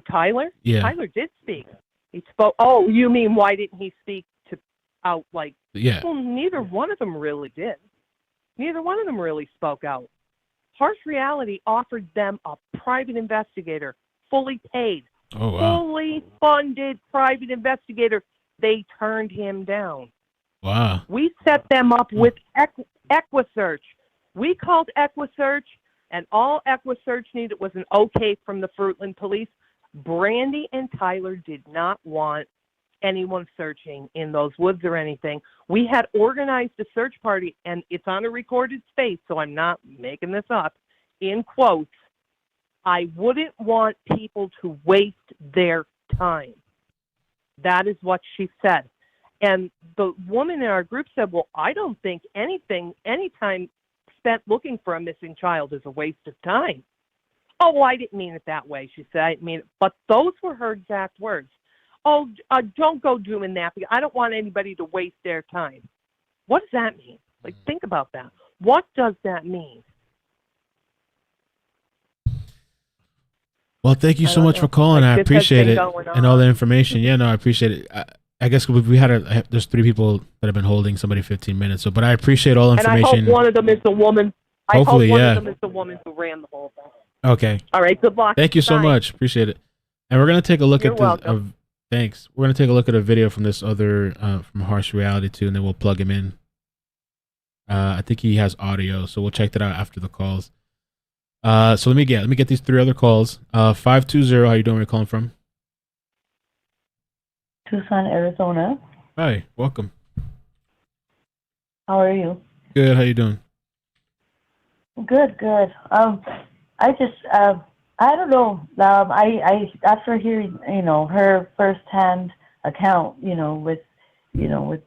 Tyler? Yeah. Tyler did speak. He spoke. Oh, you mean why didn't he speak out like? Yeah. Well, neither one of them really did. Neither one of them really spoke out. Harsh Reality offered them a private investigator, fully paid, fully funded private investigator. They turned him down. Wow. We set them up with EquiSearch. We called EquiSearch, and all EquiSearch needed was an okay from the Fruitland police. Brandy and Tyler did not want anyone searching in those woods or anything. We had organized a search party, and it's on a recorded space, so I'm not making this up. In quotes, I wouldn't want people to waste their time. That is what she said. And the woman in our group said, well, I don't think any time spent looking for a missing child is a waste of time. Oh, well, I didn't mean it that way, she said. I didn't mean it. But those were her exact words. Oh, don't go doing that because I don't want anybody to waste their time. What does that mean? Like, think about that. What does that mean? Well, thank you so much for calling. I appreciate it and all the information. Yeah, no, I appreciate it. I guess we had there's 3 people that have been holding somebody 15 minutes. So, but I appreciate all the information. And I hope one of them is the woman. Hopefully, I hope one of them is the woman who ran the whole thing. Okay. All right. Good luck. Thank you so much. Appreciate it. And we're gonna take a look You're at welcome. Thanks. We're gonna take a look at a video from this other from Harsh Reality too, and then we'll plug him in. I think he has audio, so we'll check that out after the calls. So let me get these 3 other calls. 520. How you doing? Where you calling from? Tucson, Arizona. Hi, welcome. How are you? Good. How you doing? Good. I just, I don't know. I after hearing, her firsthand account, with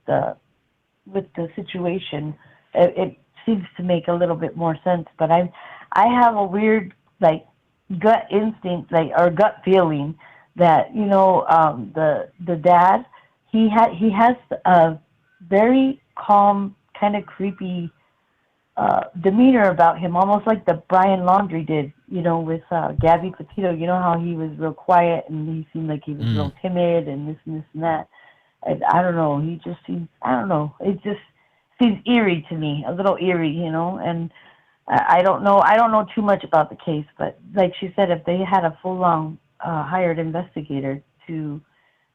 the situation, it seems to make a little bit more sense. But I have a weird gut instinct, or gut feeling that the dad he has a very calm, kind of creepy demeanor about him, almost like the Brian Laundrie did, with Gabby Petito. You know how he was real quiet and he seemed like he was real timid and this and that. And I don't know. He just seems, I don't know. It just seems eerie to me, a little eerie, and I don't know. I don't know too much about the case, but like she said, if they had a full-on hired investigator to,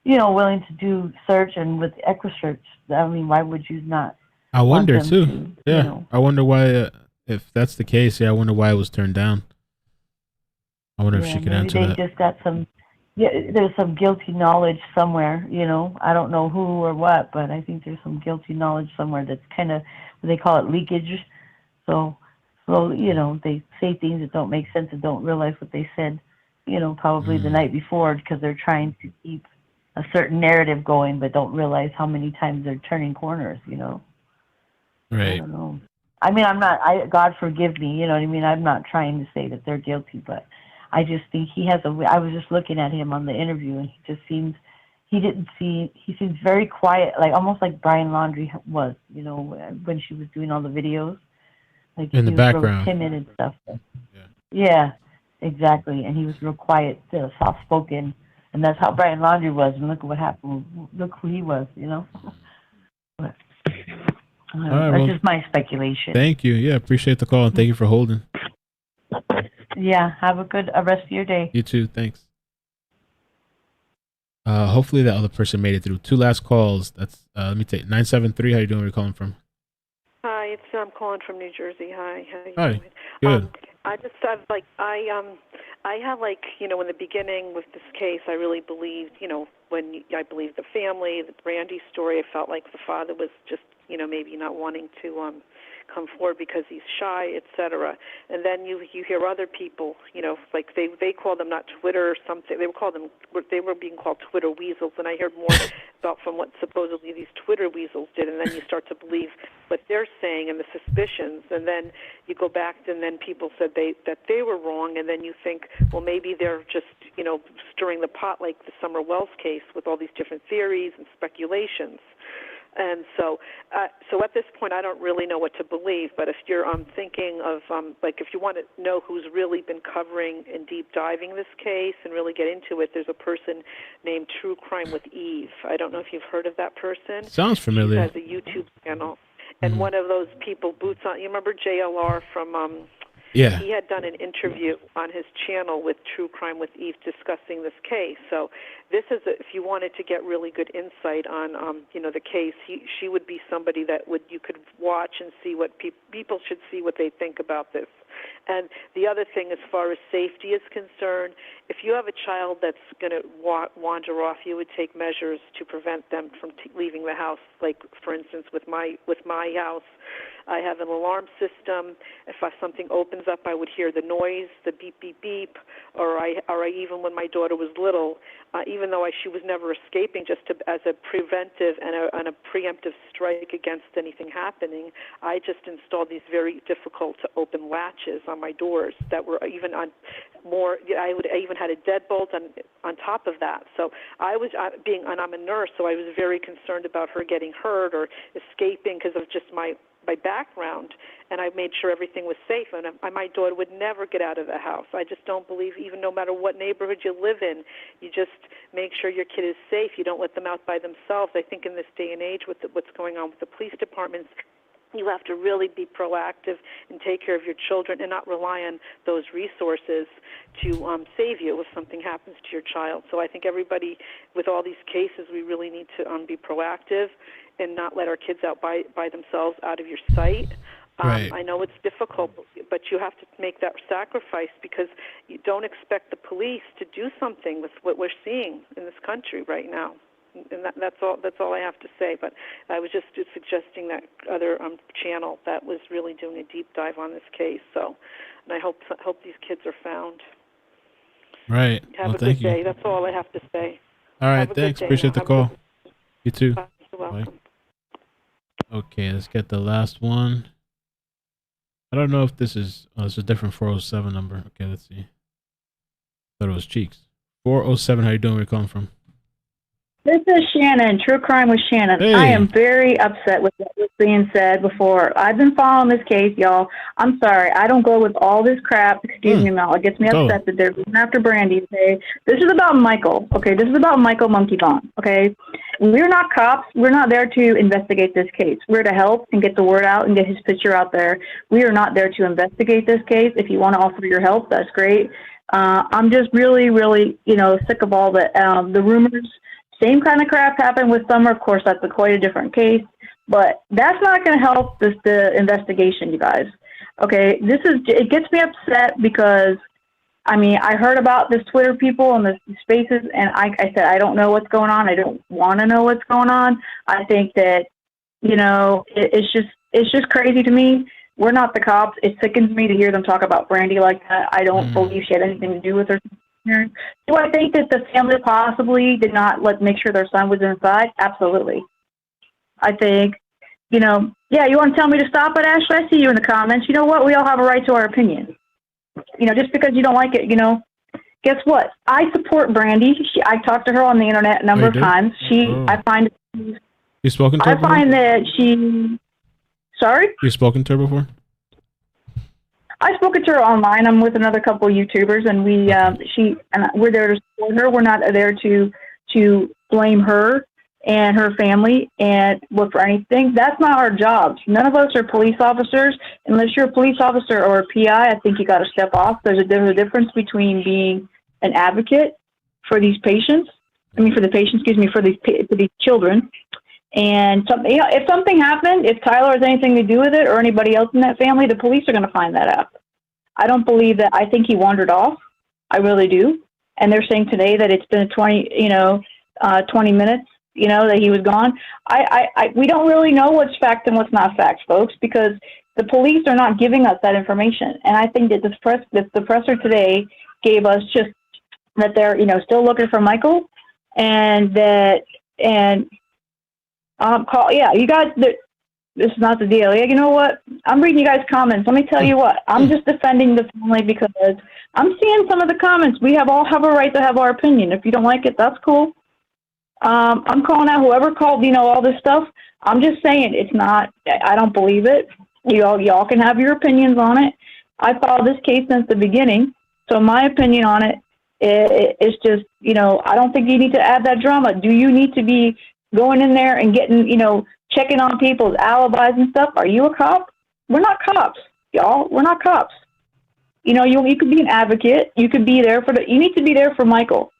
willing to do search and with EquiSearch, I mean, why would you not? I wonder too. I wonder why. If that's the case, I wonder why it was turned down. I wonder if she could answer that. They just got some. Yeah, there's some guilty knowledge somewhere. I don't know who or what, but I think there's some guilty knowledge somewhere that's kind of, they call it leakage. So they say things that don't make sense and don't realize what they said. Probably the night before, because they're trying to keep a certain narrative going, but don't realize how many times they're turning corners. Right. I don't know. I mean, God forgive me, you know what I mean? I'm not trying to say that they're guilty, but I just think I was just looking at him on the interview, and he seems very quiet, almost like Brian Laundrie was, when she was doing all the videos. In the background. Real timid and stuff. Yeah, exactly. And he was real quiet, soft-spoken, and that's how Brian Laundrie was, and look what happened. Look who he was, But, that's just my speculation. Thank you. Yeah, appreciate the call, and thank you for holding. Yeah, have a good rest of your day. You too. Thanks. Hopefully that other person made it through. 2 last calls. That's let me take 973. How you doing? Where you calling from? Hi, I'm calling from New Jersey. Hi. How you Hi. doing? Good. I just have in the beginning with this case, I really believed, when I believed the family, the Brandy story, I felt like the father was just, maybe not wanting to come forward because he's shy, etc. And then you hear other people, they call them not Twitter or something. They were being called Twitter weasels, and I heard more about from what supposedly these Twitter weasels did, and then you start to believe what they're saying and the suspicions, and then you go back and then people said that they were wrong, and then you think, well, maybe they're just stirring the pot like the Summer Wells case with all these different theories and speculations. And so at this point, I don't really know what to believe. But if you're thinking of if you want to know who's really been covering and deep diving this case and really get into it, there's a person named True Crime with Eve. I don't know if you've heard of that person. Sounds familiar. She has a YouTube channel, and one of those people, boots on. You remember JLR from? Yeah. He had done an interview on his channel with True Crime with Eve discussing this case. So this is, if you wanted to get really good insight on, the case, she would be somebody that you could watch and see what people should see what they think about this. And the other thing, as far as safety is concerned, if you have a child that's going to wander off, you would take measures to prevent them from leaving the house. Like, for instance, with my house, I have an alarm system. If something opens up, I would hear the noise, the beep, beep, beep, or I even when my daughter was little, even though she was never escaping, just as a preventive and a preemptive strike against anything happening, I just installed these very difficult to open latches on my doors that were even on more. I even had a deadbolt on top of that. So I was and I'm a nurse, so I was very concerned about her getting hurt or escaping because of just my background, and I made sure everything was safe, and my daughter would never get out of the house. I just don't believe, even no matter what neighborhood you live in, you just make sure your kid is safe. You don't let them out by themselves. I think in this day and age with what's going on with the police departments, You have to really be proactive and take care of your children and not rely on those resources to save you if something happens to your child. So I think everybody, with all these cases, we really need to be proactive and not let our kids out by themselves out of your sight. Right. I know it's difficult, but you have to make that sacrifice because you don't expect the police to do something with what we're seeing in this country right now. And that's all I have to say. But I was just suggesting that other channel that was really doing a deep dive on this case. So, and I hope these kids are found. Right. Have well, a good thank you. day. That's all I have to say. All right. Have a good Thanks. day Appreciate now. the call. You too. Bye. You're welcome. Bye. Okay. Let's get the last one. I don't know if this is. Oh, it's a different 407 number. Okay. Let's see. Thought it was Cheeks. 407. How you doing? Where you calling from? This is Shannon, True Crime with Shannon. Hey. I am very upset with what was being said before. I've been following this case, y'all. I'm sorry. I don't go with all this crap. Excuse me, Mel. It gets me upset that they're going after Brandy. Okay? This is about Michael. Okay? This is about Michael Monkey Vaughn. Okay? We're not cops. We're not there to investigate this case. We're to help and get the word out and get his picture out there. We are not there to investigate this case. If you want to offer your help, that's great. I'm just really, really, sick of all the rumors. Same kind of crap happened with Summer. Of course, that's quite a different case, but that's not going to help the investigation, you guys. Okay, it gets me upset because, I heard about this Twitter people and the spaces, and I said, I don't know what's going on. I don't want to know what's going on. I think that, it's just crazy to me. We're not the cops. It sickens me to hear them talk about Brandy like that. I don't believe she had anything to do with her. Do I think that the family possibly did not make sure their son was inside? Absolutely. I think, you want to tell me to stop it, Ashley? I see you in the comments. You know what? We all have a right to our opinion. Just because you don't like it, guess what? I support Brandy. I talked to her on the internet a number of times. I find you spoken to her before? find that she. Sorry? You spoken to her before? I spoke to her online. I'm with another couple of YouTubers, and we're there to support her. We're not there to blame her and her family and look for anything. That's not our jobs. None of us are police officers. Unless you're a police officer or a PI, I think you got to step off. There's a difference between being an advocate for these patients. For these children. And if something happened, if Tyler has anything to do with it or anybody else in that family, the police are going to find that out. I don't believe that. I think he wandered off. I really do. And they're saying today that it's been 20 minutes, that he was gone. We don't really know what's fact and what's not fact, folks, because the police are not giving us that information. And I think that the presser today gave us just that they're, still looking for Michael and you guys, this is not the deal. Yeah, you know what? I'm reading you guys' comments. Let me tell you what. I'm just defending the family because I'm seeing some of the comments. We all have a right to have our opinion. If you don't like it, that's cool. I'm calling out whoever called, all this stuff. I'm just saying it's not. I don't believe it. Y'all can have your opinions on it. I followed this case since the beginning, so my opinion on it is just, I don't think you need to add that drama. Do you need to be going in there and getting, checking on people's alibis and stuff? Are you a cop? We're not cops, y'all. We're not cops. You could be an advocate. You could be there you need to be there for Michael.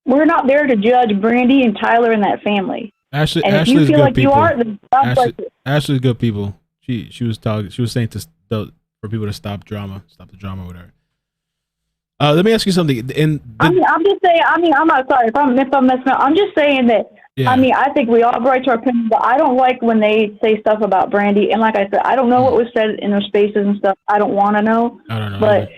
We're not there to judge Brandy and Tyler and that family. Ashley's if you feel good like people. you are, then Ashley's good people. She was saying for people to stop the drama with her. Let me ask you something. I'm just saying. I'm not sorry if I'm messing up. I'm just saying that. Yeah. I think we all have a right to our opinion, but I don't like when they say stuff about Brandy. And like I said, I don't know what was said in those spaces and stuff. I don't want to know. I don't know. But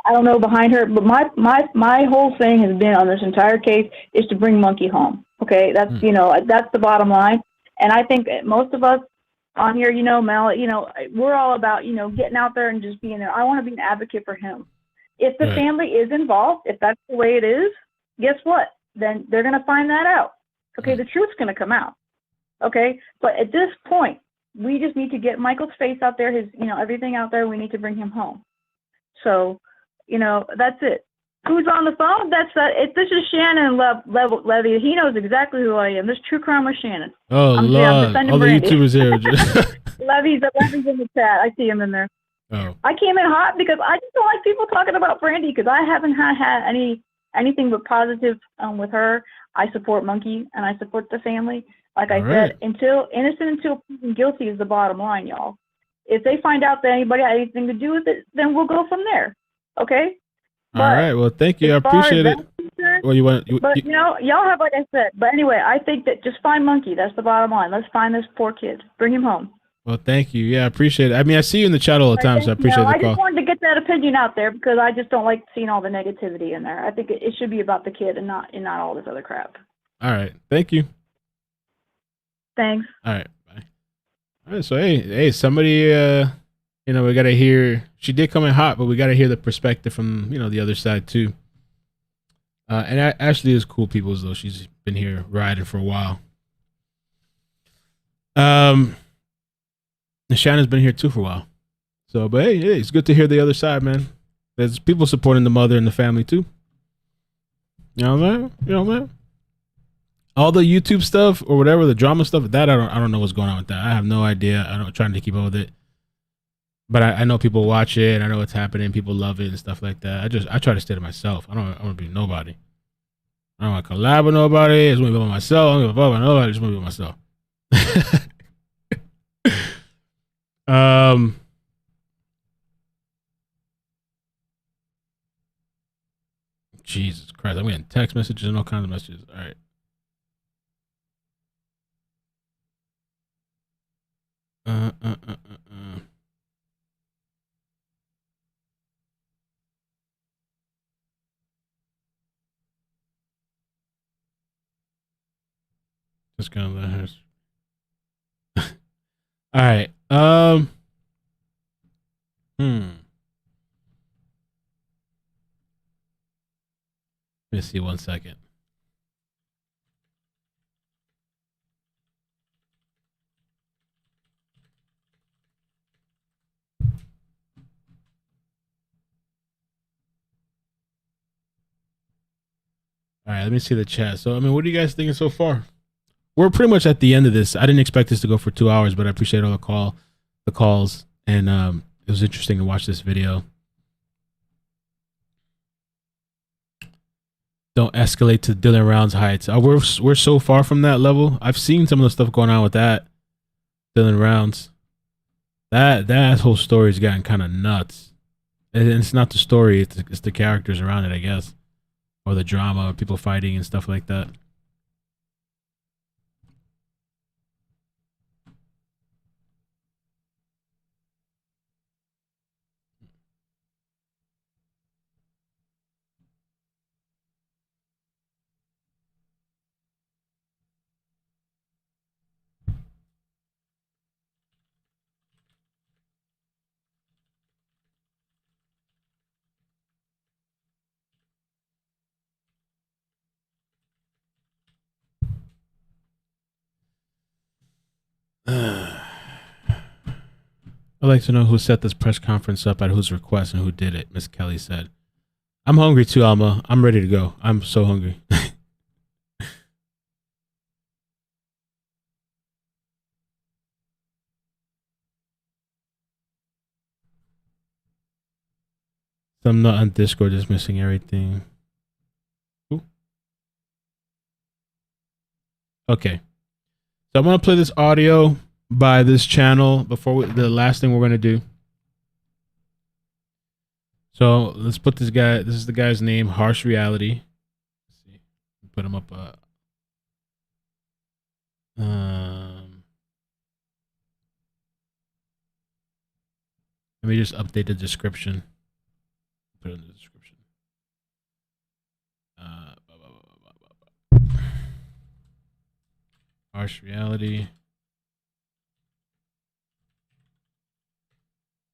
I don't know behind her. But my whole thing has been on this entire case is to bring Monkey home. Okay, that's that's the bottom line. And I think most of us on here, Mel, we're all about getting out there and just being there. I want to be an advocate for him. If the family is involved, if that's the way it is, guess what? Then they're going to find that out. Okay, the truth's going to come out. Okay, but at this point, we just need to get Michael's face out there, his, everything out there. We need to bring him home. So, that's it. Who's on the phone? This is Shannon Levy. He knows exactly who I am. This True Crime with Shannon. Oh, I'm Lord. defending All the Brandy. YouTubers here. Levy's in the chat. I see him in there. Oh. I came in hot because I just don't like people talking about Brandy because I haven't had anything but positive with her. I support Monkey and I support the family. Like I said, until innocent until proven guilty is the bottom line, y'all. If they find out that anybody had anything to do with it, then we'll go from there. Okay? All right. Well, thank you. I appreciate it. Well, y'all have, like I said. But anyway, I think that just find Monkey. That's the bottom line. Let's find this poor kid. Bring him home. Well, thank you. Yeah, I appreciate it. I mean, I see you in the chat all the time, so I appreciate the I call. just wanted to get that opinion out there because I just don't like seeing all the negativity in there. I think it should be about the kid and not all this other crap. All right. Thank you. Thanks. All right. Bye. All right. So, hey, somebody, we got to hear. She did come in hot, but we got to hear the perspective from, the other side, too. And Ashley is cool people, as though she's been here riding for a while. And Shannon's been here, too, for a while. So, but hey, it's good to hear the other side, man. There's people supporting the mother and the family, too. You know what I'm saying? All the YouTube stuff or whatever, the drama stuff, that I don't know what's going on with that. I have no idea. I'm trying to keep up with it. But I know people watch it. I know what's happening. People love it and stuff like that. I try to stay to myself. I don't want to be nobody. I don't want to collab with nobody. I just want to be by myself. I don't give a fuck about nobody. I just want to be by myself. Jesus Christ. I'm getting text messages and all kinds of messages. All right. Just gonna let her. All right. Let me see 1 second. All right, let me see the chat. So, I mean, what are you guys thinking so far? We're pretty much at the end of this. I didn't expect this to go for 2 hours, but I appreciate all the calls, and it was interesting to watch this video. Don't escalate to Dylan Rounds heights. We're so far from that level. I've seen some of the stuff going on with that Dylan Rounds. That whole story's gotten kind of nuts, and it's not the story; it's the characters around it, I guess. Or the drama, or people fighting and stuff like that. I'd like to know who set this press conference up, at whose request, and who did it, Miss Kelly said. I'm hungry too, Alma. I'm ready to go. I'm so hungry. Some nut on Discord is missing everything. Ooh. Okay. So I'm going to play this audio by this channel before the last thing we're going to do. So let's put this guy. This is the guy's name, Harsh Reality. Let's see. Put him up. Let me just update the description. Put it in the description. Harsh Reality.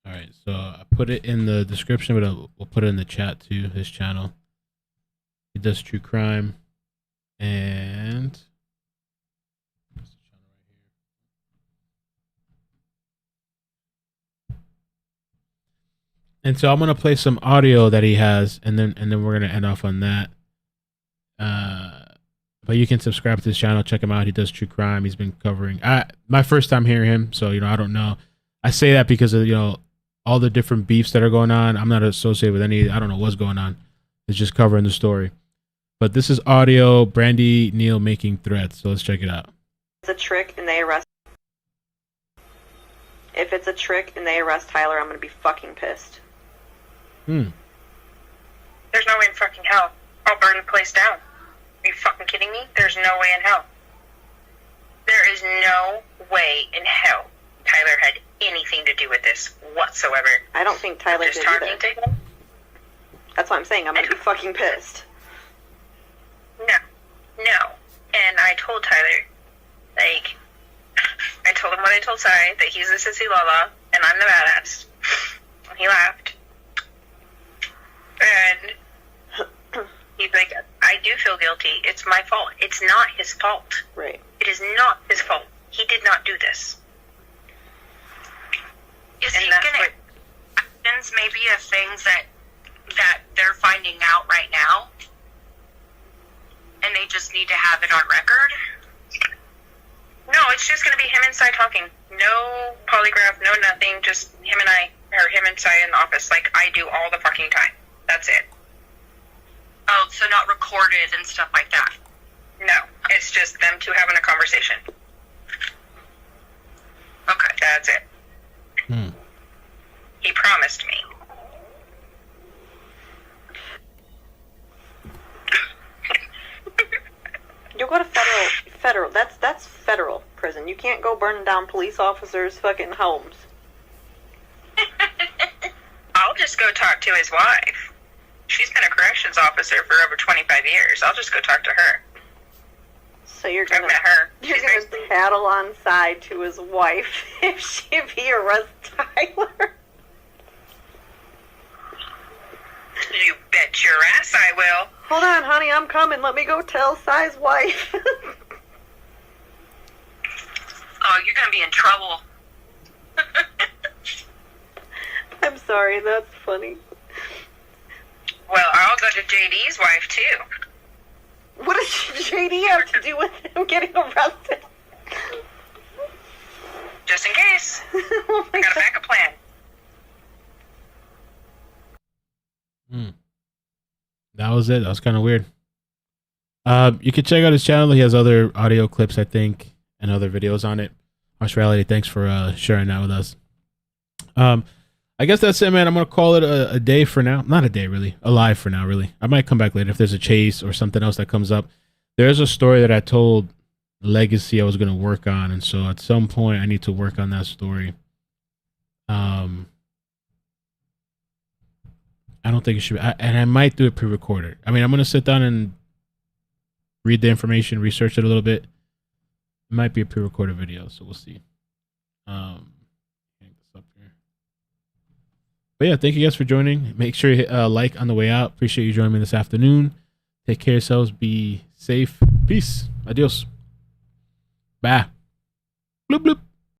All right, so I put it in the description, but we'll put it in the chat too. His channel. He does true crime, and And so I'm gonna play some audio that he has, and then we're gonna end off on that. But you can subscribe to his channel, check him out. He does true crime. He's been covering. My first time hearing him, so I don't know. I say that because of all the different beefs that are going on. I'm not associated with any. I don't know what's going on. It's just covering the story. But this is audio. Brandy Neal making threats. So let's check it out. It's a trick and they arrest. If it's a trick and they arrest Tyler, I'm gonna be fucking pissed. There's no way in fucking hell I'll burn the place down. Are you fucking kidding me? There's no way in hell. There is no way in hell Tyler had anything to do with this whatsoever. I don't think Tyler did either. That's what I'm saying. I'm gonna be fucking pissed. No. And I told Tyler, I told him what I told Sai, that he's the sissy lala, and I'm the badass. And he laughed. And he's like, I do feel guilty. It's my fault. It's not his fault. Right. It is not his fault. He did not do this. Is he gonna actions maybe of things that they're finding out right now, and they just need to have it on record? No, it's just going to be him and Sai talking. No polygraph, no nothing. Just him and I, or him and Sai in the office, like I do all the fucking time. That's it. Oh, so not recorded and stuff like that? No, it's just them two having a conversation. Okay. That's it. He promised me. You go to federal. That's federal prison. You can't go burning down police officers' fucking homes. I'll just go talk to his wife. She's been a corrections officer for over 25 years. I'll just go talk to her. So you're gonna paddle on side to his wife if he arrests Tyler. You bet your ass I will. Hold on, honey, I'm coming. Let me go tell Sai's wife. Oh, you're gonna be in trouble. I'm sorry, that's funny. Well, I'll go to JD's wife too. What does JD have to do with him getting arrested? Just in case. I got a backup plan. That was it. That was kind of weird. You can check out his channel. He has other audio clips, I think, and other videos on it. Australity, thanks for sharing that with us. I guess that's it, man. I'm going to call it a day for now. Not a day, really. Alive for now, really. I might come back later if there's a chase or something else that comes up. There's a story that I told Legacy I was going to work on, and so at some point I need to work on that story. I don't think it should be, and I might do it pre-recorded. I mean, I'm going to sit down and read the information, research it a little bit. It might be a pre-recorded video, so we'll see. But yeah, thank you guys for joining. Make sure you hit like on the way out. Appreciate you joining me this afternoon. Take care of yourselves. Be safe. Peace. Adios. Bye. Bloop, bloop.